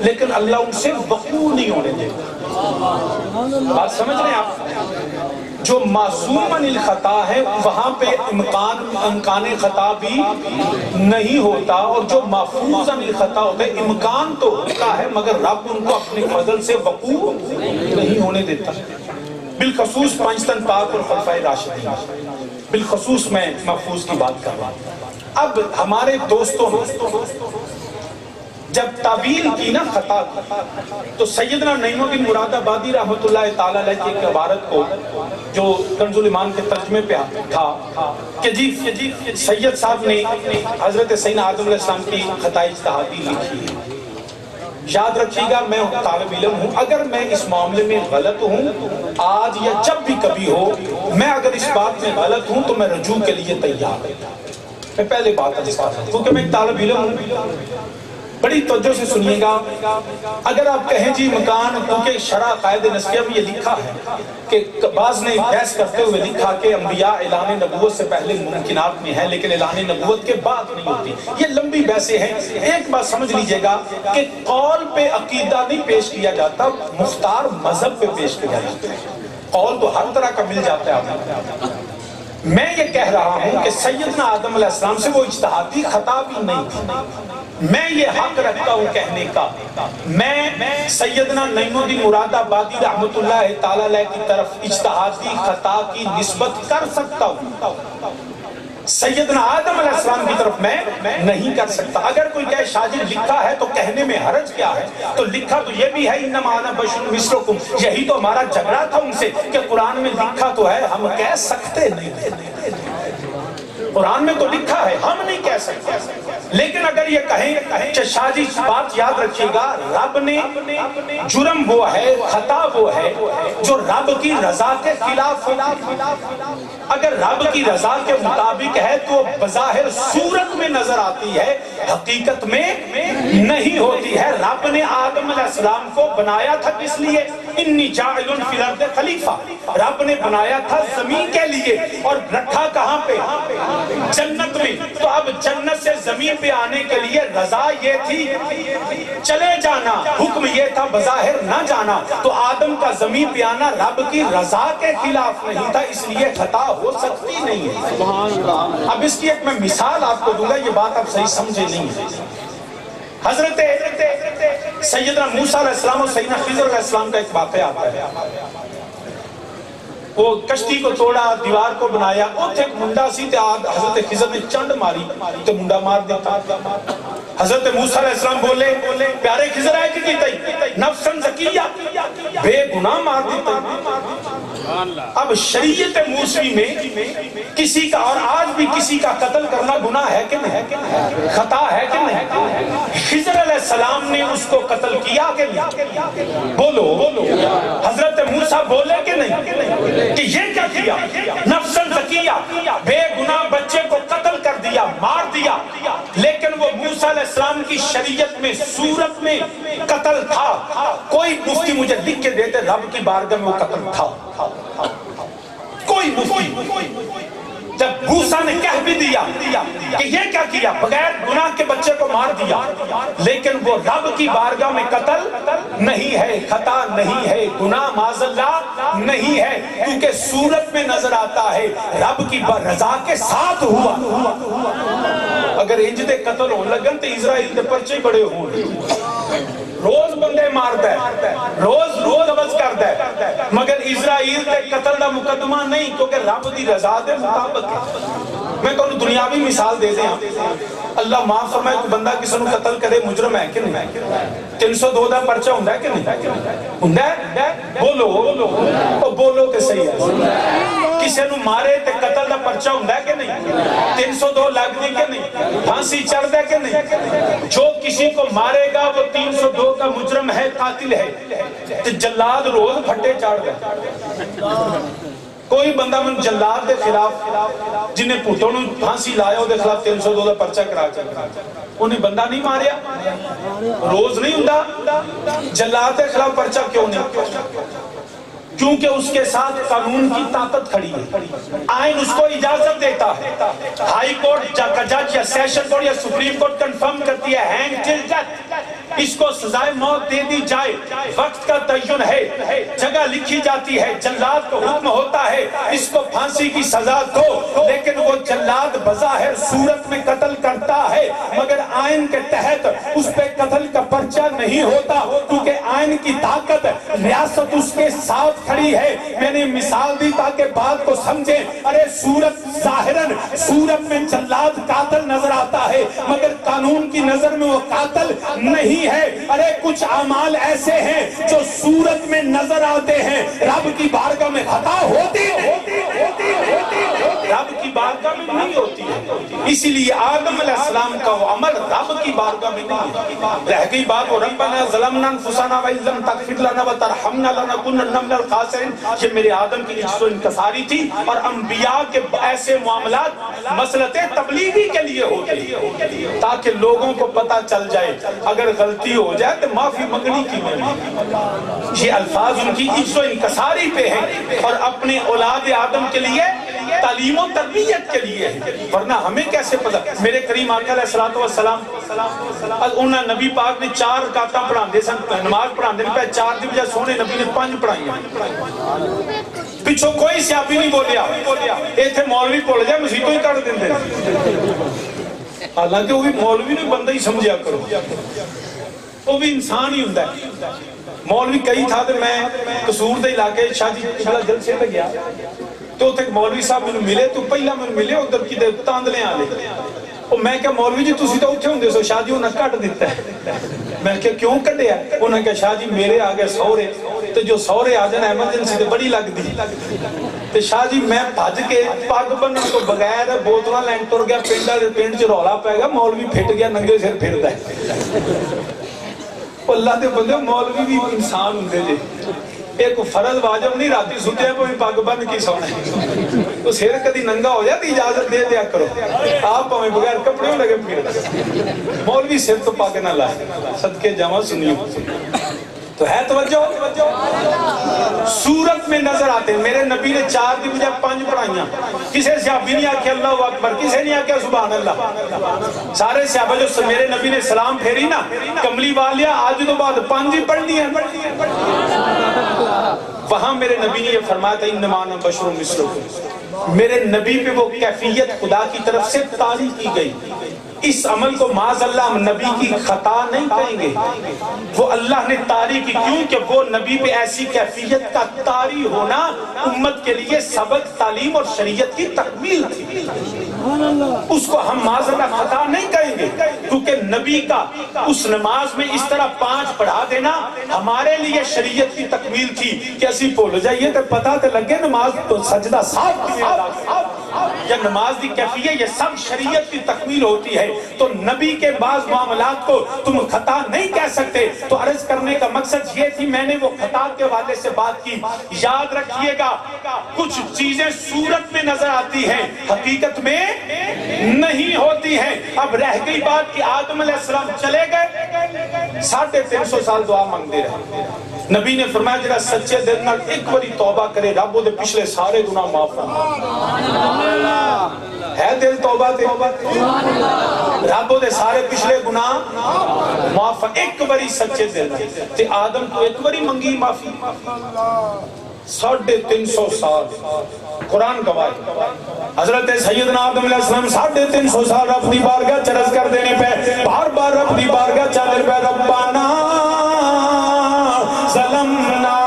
لیکن اللہ ان سے وقوع نہیں ہونے دیتا۔ بات سمجھ رہے ہیں آپ؟ جو معصوم عن الخطا ہے وہاں پہ امکان خطا بھی نہیں ہوتا، اور جو محفوظ عن الخطا ہوتا ہے امکان تو ہوتا ہے مگر رب ان کو اپنے فضل سے وقوع نہیں ہونے دیتا۔ بالخصوص پانچتن پاک اور خلفائے راشدین، بالخصوص میں محفوظ کی بات کر رہا ہوں۔ اب ہمارے دوستوں نے جب تعبیر کی نا خطا کی، تو سیدنا نعیم الدین مراد آبادی رحمۃ اللہ تعالیٰ علیہ کی ایک عبارت کو جو کنز الایمان کے ترجمے پہ تھا کہ جی سید صاحب نے حضرت سیدنا آدم علیہ السلام کی خطا اجتہادی لکھی ہے۔ یاد رکھیے گا میں طالب علم ہوں، اگر میں اس معاملے میں غلط ہوں آج یا جب بھی کبھی ہو، میں اگر اس بات میں غلط ہوں تو میں رجوع کے لیے تیار ہوں۔ میں پہلے بات کرتا ہوں کیونکہ میں ایک طالب علم ہوں، بڑی توجہ سے سنیے گا۔ اگر آپ کہیں جی مکان، کیونکہ شرح قائد نسخیہ میں یہ لکھا ہے کہ بعض نے بحث کرتے ہوئے لکھا کہ انبیاء اعلان نبوت سے پہلے ممکنات میں ہیں لیکن اعلان نبوت کے بعد نہیں ہوتی، یہ لمبی بحثیں ہیں۔ ایک بات سمجھ لیجئے گا کہ قول پہ عقیدہ نہیں پیش کیا جاتا، مختار مذہب پہ پیش کیا جاتا ہے۔ قول تو ہر طرح کا مل جاتا ہے۔ میں یہ کہہ رہا ہوں کہ سیدنا آدم علیہ السلام سے وہ اجتہادی خطا بھی نہیں تھی، میں یہ حق رکھتا ہوں کہنے کا، میں سیدنا نعیم الدین مراد آبادی رحمۃ اللہ تعالیٰ علیہ کی طرف اجتہادی خطا کی نسبت کر سکتا ہوں، سیدنا آدم علیہ السلام کی طرف میں نہیں کر سکتا۔ اگر کوئی کہے شاجر لکھا ہے تو کہنے میں حرج کیا ہے، تو لکھا تو یہ بھی ہے انما انا بشر مثلکم، یہی تو ہمارا جھگڑا تھا ان سے کہ قرآن میں لکھا تو ہے ہم کہہ سکتے نہیں۔ قرآن میں تو لکھا ہے، ہم نہیں کہہ سکتے. لیکن اگر یہ کہیں کہ شاہ جی بات یاد رکھیے گا، رب نے جرم وہ ہے، خطا وہ ہے جو رب کی رضا کے خلاف ہے. اگر رب کی رضا کے مطابق ہے تو بظاہر صورت میں نظر آتی ہے، حقیقت میں نہیں ہوتی ہے. رب نے آدم علیہ السلام کو بنایا تھا کس لیے؟ انی جاعل فی الارض خلیفہ. رب نے بنایا تھا زمین کے لیے اور رکھا کہاں پہ؟ جنت میں. تو اب جنت سے زمین پہ آنے کے لیے رضا یہ تھی چلے جانا، حکم یہ تھا بظاہر نہ جانا. تو آدم کا زمین پہ آنا رب کی رضا کے خلاف نہیں تھا، اس لیے خطا ہو سکتی نہیں ہے. اب اس کی ایک میں مثال آپ کو دوں گا، یہ بات آپ صحیح سمجھے نہیں ہے. حضرت سیدنا موسیٰ علیہ السلام اور سیدنا خضر علیہ السلام کا ایک واقعہ آتا ہے. وہ کشتی کو توڑا، دیوار کو بنایا، اوتھے ایک منڈا سی تے حضرت خضر نے چنڈ ماری تے منڈا مار دیتا. حضرت موسیٰ علیہ السلام بولے پیارے خضر آئے کی تئی نفسن زکیہ، بے گناہ مار دیتا. اب شریعت موسوی میں کسی کا، اور آج بھی کسی کا قتل کرنا گناہ ہے کہ نہیں؟ خطا ہے کہ نہیں؟ خضر علیہ السلام نے اس کو قتل کیا کہ نہیں؟ بولو. حضرت موسیٰ بولے کہ نہیں کہ یہ کیا کیا؟ نفسن زکیہ، بے گناہ بچے کو قتل کر دیا، مار دیا. لیکن وہ موسیٰ علیہ السلام کی شریعت میں صورت میں قتل تھا. کوئی مفتی مجھے لکھ کے دیتے رب کی بارگاہ میں وہ قتل تھا؟ کوئی مفتی. جب موسیٰ نے کہہ بھی دیا کہ یہ کیا کیا، بغیر گناہ کے بچے کو مار دیا، لیکن وہ رب کی بارگاہ میں قتل نہیں ہے، خطا نہیں ہے، گناہ معاذ اللہ نہیں ہے، کیونکہ صورت میں نظر آتا ہے رب کی رضا کے ساتھ ہوا. اگر انج دے قتل ہون لگن تو اسرائیل دے پرچے بڑے ہون. روز بندے مارتا ہے، روز عوض کرتا ہے، مگر اسرائیل دے قتل دا مقدمہ نہیں، کیونکہ رب دی رضا دے مطابق ہے. میں کہوں دنیاوی مثال دے دیں. اللہ معاف فرمائے کوئی بندہ کسی نے قتل کرے مجرم ہے کہ نہیں؟ 302 دا پرچہ ہوں ہے کہ نہیں؟ ہوں ہے؟ بولو کہ صحیح ہے. کسی نے مارے تے قتل دا پرچہ ہوں ہے کہ نہیں؟ 302 لگ دی کہ نہیں؟ پھانسی چڑھ دے کہ نہیں؟ جو کسی کو مارے گا وہ 302 کا مجرم ہے، قاتل ہے. تے جلاد روز پھٹے چڑھ دے. کوئی بندہ من جلاد دے خلاف جنہیں پوتوں نے پھانسی لایا ہو دے خلاف 302 دا پرچہ کرا کر انہیں بندہ نہیں ماریا، روز نہیں ہوندا. جلاد دے خلاف پرچہ کیوں نہیں؟ کیونکہ اس کے ساتھ قانون کی طاقت کھڑی ہے، آئین اس کو اجازت دیتا ہے. ہائی کورٹ کا جج یا سیشن کورٹ یا سپریم کورٹ کنفرم کرتی ہے ہینگ ٹل ڈیتھ، اس کو سزائے موت دے دی جائے. وقت کا تعین ہے، جگہ لکھی جاتی ہے، جلاد کو حکم ہوتا ہے اس کو پھانسی کی سزا دو. لیکن وہ جلاد بظاہر صورت میں قتل کرتا ہے، مگر آئین کے تحت اس پہ قتل کا پرچہ نہیں ہوتا، کیونکہ آئین کی طاقت، ریاست اس کے ساتھ کھڑی ہے. میں نے مثال دی تاکہ بات کو سمجھیں. ارے صورت میں جلاد قاتل نظر آتا ہے، مگر قانون کی نظر میں وہ قاتل نہیں ہے. ارے کچھ اعمال ایسے ہیں جو صورت میں نظر آتے ہیں، رب کی بارگاہ میں خطا ہوتی ہے، رب کی بارگاہ میں نہیں ہوتی ہے. اسی لیے آدم علیہ السلام کا وہ عمل رب کی بارگاہ میں نہیں ہے. رہ گئی بات وہ ربنا ظلمنا انفسنا وان لم تغفر لنا وترحمنا لنکونن من الخاسرین. یہ میرے آدم کی عجز و انکساری تھی. اور انبیاء کے ایسے معاملات مسلط تبلیغی کے لیے ہوتے ہیں تاکہ لوگوں کو پتہ چل جائے اگر غلطی ہو جائے تو معافی منگنی کی نہیں. یہ الفاظ ان کی عجز و انکساری پہ ہیں اور اپنے اولاد آدم کے لیے تعلیم و تربیت کے لیے ہے. ورنہ ہمیں کیسے پتہ؟ میرے کریم آقا علیہ السلام انہاں نبی پاک نے 4 رکعتاں پڑھا دے سن، نماز پڑھا دے پہ 4 دی بجائے سونے نبی نے 5 پڑھائی ہیں. پچھو کوئی سیابی نہیں بولیا ایتھے مولوی پڑھ جائے مسیحوں ہی کر دیں. حالانکہ وہ بھی مولوی نے بندہ ہی سمجھا کرو، وہ بھی انسان ہی ہوتا ہے. مولوی کئی تھا تو میں قصور دے علاقے شاہ جی قبلہ جلسے پہ گیا تو تک مولوی صاحب میں ملے تو پہلا میں ملے ادھر کی تاندلے آلے. میں کہا مولوی جی تسی تو اٹھے ہوں دے سو، شاہ جی انہیں کٹ دیتا ہے. میں کہا کیوں کٹیا؟ انہیں کہا شاہ جی میرے آگے سورے تو جو سورے آ جانا ایمرجنسی تو بڑی لگ دی تو شاہ جی میں بھج کے پاک بنن تو بغیر بوتلاں لین ٹر گیا پنڈ چ رولا پے گا مولوی پھٹ گیا ننگے سر پھردا ہے اللہ دے بندے مولوی بھی انسان ہوندے جے ایک فرض واجب نہیں راتی ستے ہیں کوئی پاک بن کی سونا ہے تو سیر کدی ننگا ہو جاتی اجازت دے دیا کرو آپ ہمیں بغیر کپڑے لگے پھر مولوی سر تو پاک نہ لائے صدقے جمع سنیو تو ہے توجہ سورت میں نظر آتے ہیں میرے نبی نے 4 دی بجائے 5 پڑھائیاں کسے صحابی نہیں آکھیا اللہ اکبر کسے نہیں آکھیا سبحان اللہ سارے صحابہ جو میرے نبی نے سلام پھیری نا کملی والیا آج تو بعد 5 ہی پڑھنی ہے وہاں میرے نبی نے یہ فرمایا تھا انما انا بشر مثلکم میرے نبی پہ وہ کیفیت خدا کی طرف سے طاری کی گئی اس عمل کو معاذ اللہ ہم نبی کی خطا نہیں کہیں گے وہ اللہ نے طاری کی کیوں کہ وہ نبی پہ ایسی کیفیت کا طاری ہونا امت کے لیے سبق تعلیم اور شریعت کی تکمیل تھی اس کو ہم معاذ اللہ خطا نہیں کہیں گے کیونکہ نبی کا اس نماز میں اس طرح 5 پڑھا دینا ہمارے لیے شریعت کی تکمیل تھی کہ اسی بھول جائیے تو پتہ تو لگے نماز تو سجدہ صاحب کی یا نماز دی کیفیت یہ سب شریعت کی تکمیل ہوتی ہے تو نبی کے بعض معاملات کو تم خطا نہیں کہہ سکتے تو عرض کرنے کا مقصد یہ تھی میں نے وہ خطا کے حوالے سے بات کی یاد رکھیے گا کچھ چیزیں صورت میں نظر آتی ہیں حقیقت میں نہیں ہوتی ہیں اب رہ گئی بات کہ آدم علیہ السلام چلے گئے 350 سال دعا مانگتے رہے نبی نے فرمایا جڑا سچے دل نال ایک باری توبہ کرے رب دے پچھلے سارے گناہ معاف فرمائے ہے دل توبہ تے رب دے سارے پچھلے گناہ معاف ایک باری سچے دل تے آدم کو ایک باری منگی معافی 350 سال قرآن گواہ حضرت سیدنا آدم علیہ السلام 350 سال رب دی بارگاہ چرز کر دینے پہ بار بار رب دی بارگاہ چلے پہ ربانا ظلمنا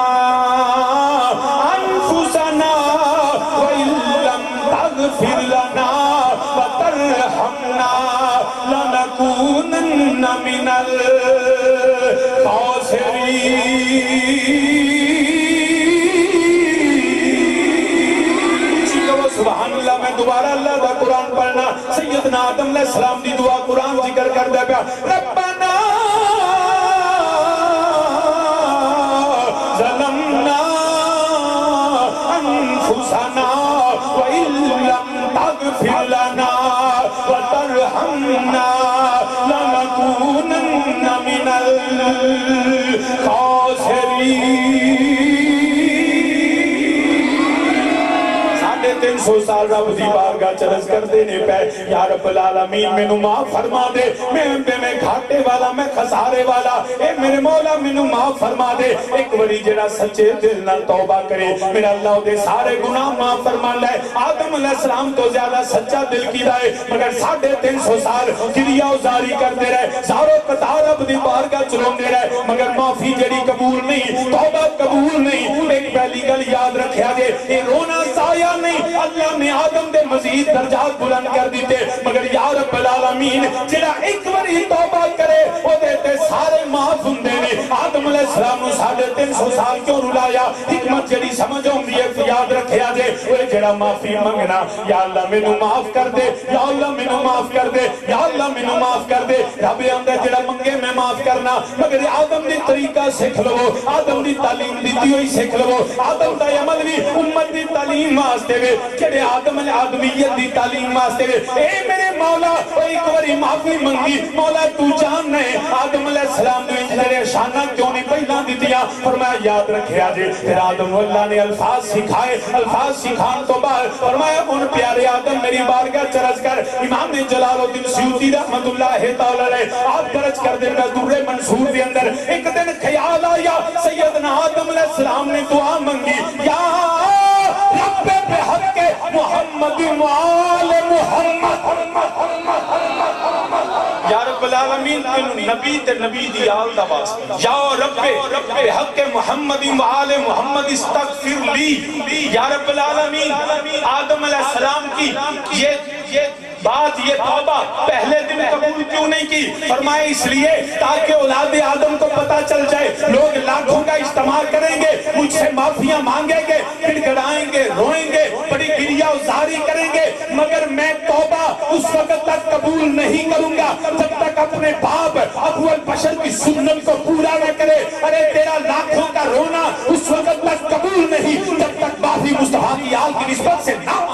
انفسنا وإن لم تغفر لنا وترحمنا لنكونن من سبحان اللہ میں دوبارہ اللہ دا قرآن پڑھنا سیدنا آدم علیہ السلام دی دعا قرآن ذکر کر دے پیا ربنا ظلمنا انفسنا وإن لم تغفر لنا وترحمنا لنكونن من الخاسرين 350 سال رب دی بارگاہ چرز کر دینے پہ یا رب العالمین میں نو معاف فرما دے میں گھاٹے والا میں خسارے والا اے میرے مولا میں نو معاف فرما دے ایک بڑی جڑا سچے دل نہ توبہ کرے میرا اللہ دے سارے گناہ معاف فرما لے آدم علیہ السلام تو زیادہ سچا دل کی رائے مگر 350 سال کریا ازاری کرتے رہے زارو قطار رب دی بارگاہ چلوندے رہے مگر معافی جڑی قبول نہیں توبہ قبول نہیں ایک پہلی گل یاد رکھیا دے اے رونا ضائع نہیں اللہ نے آدم دے مزید درجات بلند کر دیتے مگر یا رب العالمین جڑا ایک باری توبہ کرے وہ دیتے سارے معاف ہوندے نے آدم علیہ السلام نو 350 سال کیوں رلایا حکمت جڑی سمجھ ہوندی ہے یاد رکھیا جے وہ جڑا معافی منگنا یا اللہ مینوں معاف کر دے یا اللہ مینوں معاف کر دے یا اللہ مینوں معاف کر دے رب آندا جڑا منگے میں معاف کرنا مگر آدم دی طریقہ سکھ لو آدم دی تعلیم دتی ہوئی سکھ لو آدم دا عمل بھی امت دی تعلیم واسطے وے جڑے آدم آدمیت دی تعلیم واسطے اے میرے مولا ایک باری معافی منگی مولا تو جان ہے آدم علیہ السلام نے انجلے شانہ کیوں نہیں پہلا دیتیا فرمایا یاد رکھیا جے پھر آدم اللہ نے الفاظ سکھائے الفاظ سکھان تو بعد فرمایا ان پیارے آدم میری بارگاہ چرز کر امام جلال الدین سیوطی رحمت اللہ تعالی آپ درج کر دے میں در منصور دے اندر ایک دن خیال آیا سیدنا آدم علیہ السلام نے دعا منگی یا رب بحق محمد وآل محمد یا رب العالمین نبی تے نبی دی آل دا واسطہ یا رب بحق محمد وآل محمد استغفر لی یا رب العالمین آدم علیہ السلام کی یہ بات یہ توبہ پہلے دن قبول کیوں نہیں کی؟ فرمایا اس لیے تاکہ اولاد آدم کو پتا چل جائے، لوگ لاکھوں کا اجتماع کریں گے، مجھ سے معافیاں مانگیں گے، گڑ گڑائیں گے، روئیں گے، بڑی گریہ ازاری کریں گے، مگر میں توبہ اس وقت تک قبول نہیں کروں گا جب تک اپنے باپ ابو البشر کی سنت کو پورا نہ کرے۔ ارے تیرا لاکھوں کا رونا اس وقت تک قبول نہیں جب تک باپی مصطفیٰ کی آل کی نسبت سے نہ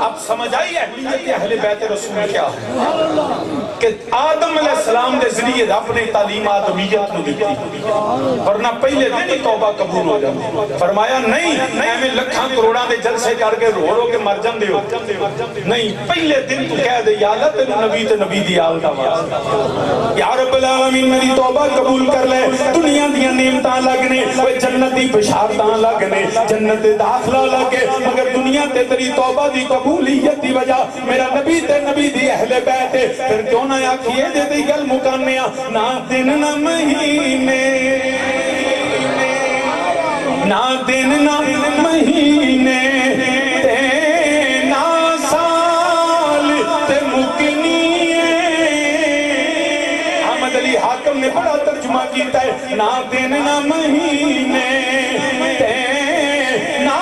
اب سمجھ آئی اہمیت اہل بیت رسول کیا ہے کہ آدم علیہ السلام دے ذریعے اپنے تعلیم آدمیت نو دیتی ورنہ پہلے دن ہی توبہ قبول ہو جاتی۔ فرمایا نہیں میں لکھاں کروڑاں دے جلسے کر کے رو رو کے مر جان دے ہو، نہیں پہلے دن تو کہہ دے یا اللہ تینو نبی تے نبی دی آل دا واسطہ، یا رب العالمین میری توبہ قبول کر لے، دنیا دیاں نعمتاں لگنے، جنت دی بشارتاں لگنے، جنت داخلہ لگے، مگر دنیا تے تیری توبہ دی قبولیت دی وجہ میرا نبی تے نبی دی اہل بیت ہے، پھر کیوں نہ آکھیے دے دی گل مکانیاں نہ دن نہ مہینے، نہ دن نہ مہینے تے نہ سال تے مکنیے۔ احمد علی حاکم نے بڑا ترجمہ کیتا ہے نہ دن نہ مہینے تے نہ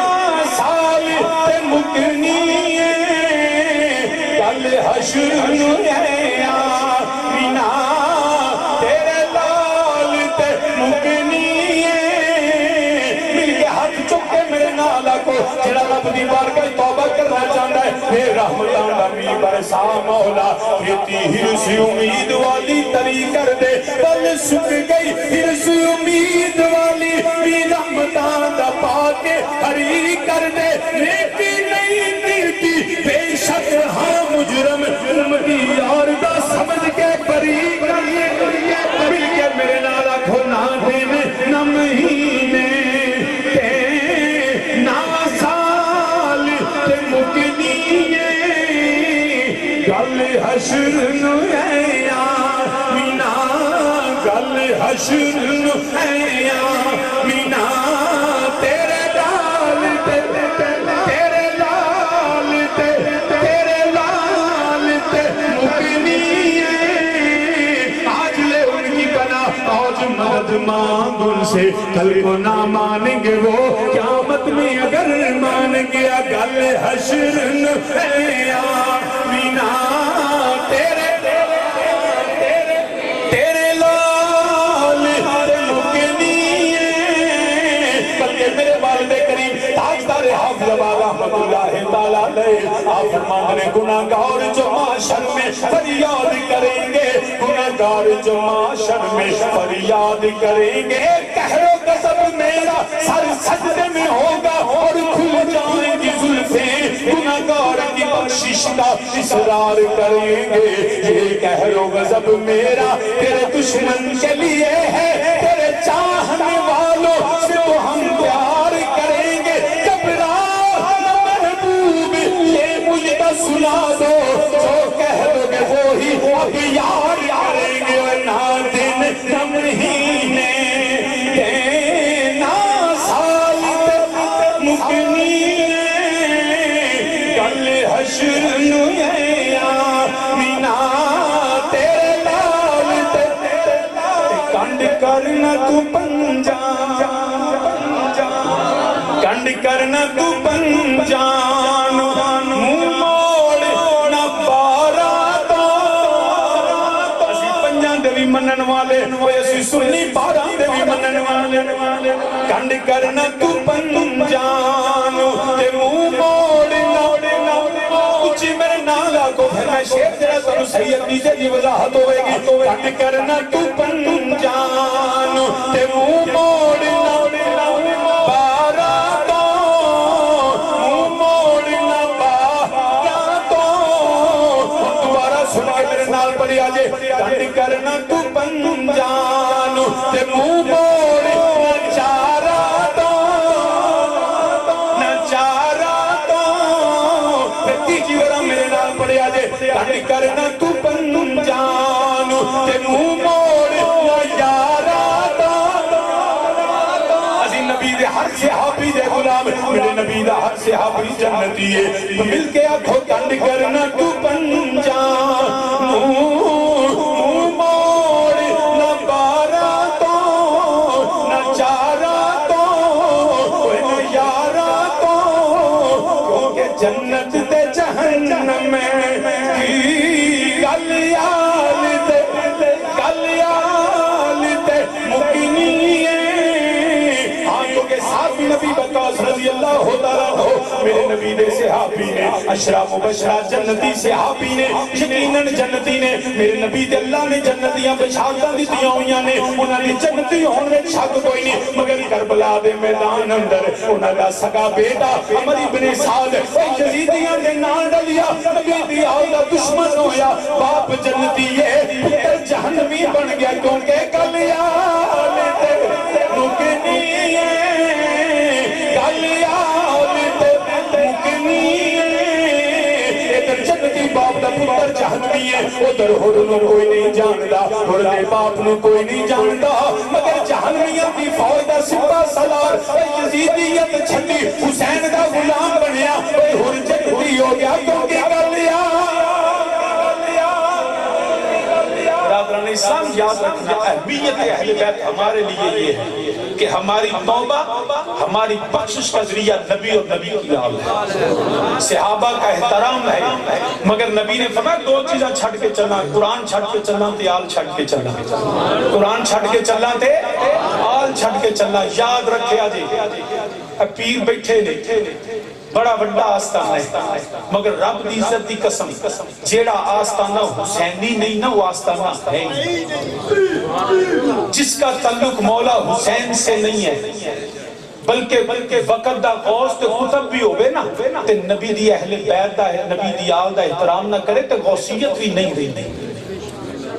سال تے مکنیے، کل حشر نو ہے آمینا تیرے لال تے مکنیے۔ مل کے ہاتھ چک کے میرے نالا کو جڑا رب دی بارگاہ توبہ کرنا چاہتا ہے، اے رحمتاں نبی برسا مولا، کھیتی ہرس امید والی تری کر دے، بل سک گئی ہرس امید والی، بھی رحمتاں دا پا کے ہری کر دے، نیکی نہیں ملتی بے شک ہاں مجرم امتی یار دا سمجھ کے بری کریے، مل کے میرے نالا کو نہ دن نہ مہینے تے نہ سال تے مکنیے، گل حشر نو ہے آمینا، گل حشر نو ہے آمینا، تیرے لال تے تیرے لال تے تیرے لال تے مکنیے۔ آج لے ان کی پناہ، آج مدد مانگ ان سے، کل کو نہ مانیں گے وہ قیامت میں اگر مان گیا، گل حشر نو ہے آمینا، تیرے تیرے لال تے مکنیے۔ بلکہ میرے والد کریم تاجدار حافظ آباد رحمت اللہ تعالیٰ علیہ آپ فرمانے گناہگار جو معاشر میں فریاد کریں گے، گناہگار جو معاشر میں فریاد کریں گے، قہر و غضب میرا سر سجدے میں ہوگا اور کھل جائیں گی زلفیں، گناہگار کی بخشش کا اصرار کریں گے، یہ قہر و غضب میرا تیرے دشمن کے لیے ہے، تیرے چاہنے والوں سے تو ہم پیار کریں گے، گھبرانا محبوب یہ مجھے سنا دو، جو کہہ دو گے وہی اب یار کریں گے، نہ دن نہ مہینے تے نہ سال تے مکنیے، کل حشر نو ہے آمینا تیرے لال تے کنڈ کرنا تو پنجان، کنڈ کرنا تو پنجان، منہ موڑ نہ پارا تو، اسی پنجان دے بھی منن والے، وہ اسی سنی پارا دے بھی منن والے، کنڈ کرنا تو پنجان تے منہ موڑ نہ، اچھی میرے نالا کو پھر میں شیخ جرہ سنو سید نیچے دی وضاحت ہوئے گی، کنڈ کرنا تو پنجان تے منہ موڑ نہ، پارا تو منہ موڑ نہ پارا تو، دوبارہ سن کے میرے نال پڑی آجے، کنڈ کرنا تو پنجان تے منہ موڑ نہ چارا تو، نہ چارا تو، پھر تیجی ورہ میرے نال پڑی آجے، کنڈ کرنا تو پنجان تے منہ موڑ نہ یارا تو، عظیم نبی دے ہر صحابی دے غلام میرے نبی دا ہر صحابی جنتی ہے مل کے آنکھوں کنڈ کرنا تو بن جانو موڑ نہ بارا تو نہ چارا تو نہ یارا تو کیونکہ جنت تے جہنم میں نبی بکاس رضی اللہ تعالیٰ عنہ میرے نبی دے صحابی نے اشرا مبشرہ جنتی صحابی نے یقیناً جنتی نے میرے نبی دے اللہ نے جنتیاں بشارتاں دیتیاں ہوئیاں نے انہاں نے جنتی ہون میں شک کوئی نہیں مگر کربلا دے میدان اندر انہاں دا سگا بیٹا عمر ابن سعد یزیدیاں نے نام ڈلیا نبی دی آل دا دشمن ہویا باپ جنتی ہے پتر جہنمی بن گیا کیونکہ کلیال تے رکنی جہنمی ہے ادھر ہرنو کوئی نہیں جاندا ہرنے باپ نو کوئی نہیں جاندا مگر جہنمیت کی فوج دا سپاہ سالار یزیدیت چھٹی حسین دا غلام بنیا ہر جنتی ہو گیا کیونکہ کر لیا برادران اسلام یاد رکھنا اہمیت اہل بیت ہمارے لیے یہ ہے کہ ہماری توبہ ہماری بخشش کا ذریعہ نبی اور نبی کی آل ہے صحابہ کا احترام ہے مگر نبی نے فرمایا دو چیزیں چھڑ کے چلنا قرآن چھڑ کے چلنا تے آل چھڑ کے چلنا قرآن چھڑ کے چلنا تے آل چھڑ کے چلنا یاد رکھے آجے پیر بیٹھے نے بڑا بڑا آستانہ ہے مگر رب دی عزت دی قسم جیڑا آستانہ حسینی نہیں نہ وہ آستانہ ہے جس کا تعلق مولا حسین سے نہیں ہے بلکہ وقت دا غوث تے خطب بھی ہوئے نا تے نبی دی اہل بیت دا نبی دی آل دا احترام نہ کرے تے غوثیت بھی نہیں رہی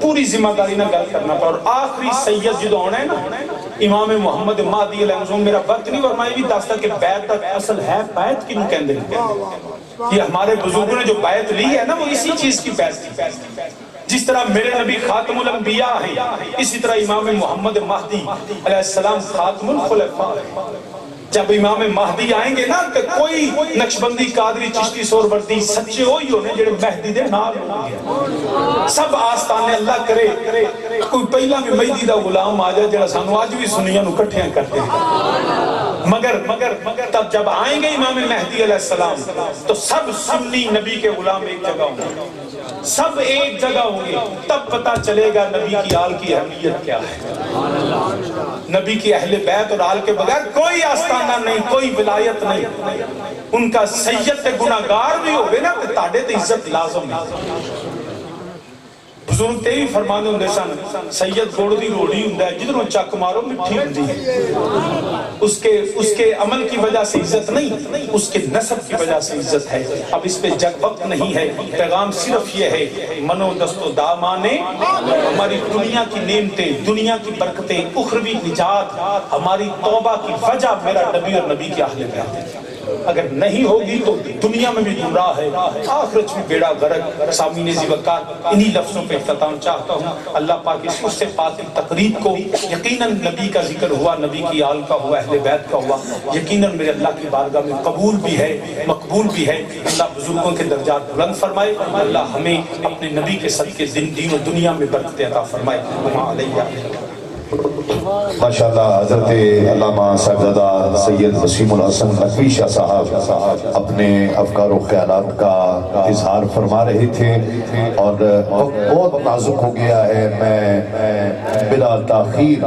پوری ذمہ داری نہ گل کرنا پڑا اور آخری سید جدو ہونا ہے نا امام محمد مہدی علیہ السلام میرا وقت نہیں ورمائی بھی داستا کہ بیعت تک اصل ہے بیعت کی نکندے یہ ہمارے بزرگوں نے جو بیعت لی ہے نا وہ اسی چیز کی بیعت کی جس طرح میرے نبی خاتم الانبیاء ہیں اسی طرح امام محمد مہدی علیہ السلام خاتم الخلفاء جب امام مہدی آئیں گے نا کہ کوئی نقشبندی قادری چشتی سوربردی سچے ہوئی ہونے جڑے مہدی دے نال ہوں گے سب آستانے اللہ کرے کوئی پہلا بھی مہدی دا غلام آ جائے جڑا سانو آج بھی سنیاں نو کٹھیاں کرتے ہیں مگر تب جب آئیں گے امام مہدی علیہ السلام تو سب سنی نبی کے غلام ایک جگہ ہوں گے سب ایک جگہ ہوں گے تب پتا چلے گا نبی کی آل کی اہمیت کیا ہے نبی کی اہل بیت اور آل کے بغیر کوئی آستانہ نہیں کوئی ولایت نہیں ان کا سید تے گناہگار بھی ہوئے نا تاڑے تے عزت لازم ہے بزرگ تے ہی فرمانے ہوں دے سن سید گوڑ دی روڑی ہوں دے جدھروں چاک مارو مٹھی ہوں دی اس کے عمل کی وجہ سے عزت نہیں اس کے نسب کی وجہ سے عزت ہے اب اس پہ جگ وقت نہیں ہے پیغام صرف یہ ہے منو دست و دامانے ہماری دنیا کی نعمتیں دنیا کی برکتیں اخروی نجات ہماری توبہ کی وجہ میرا نبی اور نبی کی اہل بیت اگر نہیں ہوگی تو دنیا میں بھی گمراہ ہے آخرت بھی بیڑا غرق سامعین ذی وقار انہی لفظوں پہ اختتام چاہتا ہوں اللہ پاک اس سے پاک تقریب کو یقیناً نبی کا ذکر ہوا نبی کی آل کا ہوا اہل بیت کا ہوا یقیناً میرے اللہ کی بارگاہ میں قبول بھی ہے مقبول بھی ہے اللہ بزرگوں کے درجات بلند فرمائے اللہ ہمیں اپنے نبی کے صدقے دین و دنیا میں برکت عطا فرمائے وما علیہ ماشاءاللہ حضرت علامہ صاحبزادہ سید وسیم الحسن نقوی شاہ صاحب اپنے افکار و خیالات کا اظہار فرما رہے تھے اور بہت نازک ہو گیا ہے میں بلا تاخیر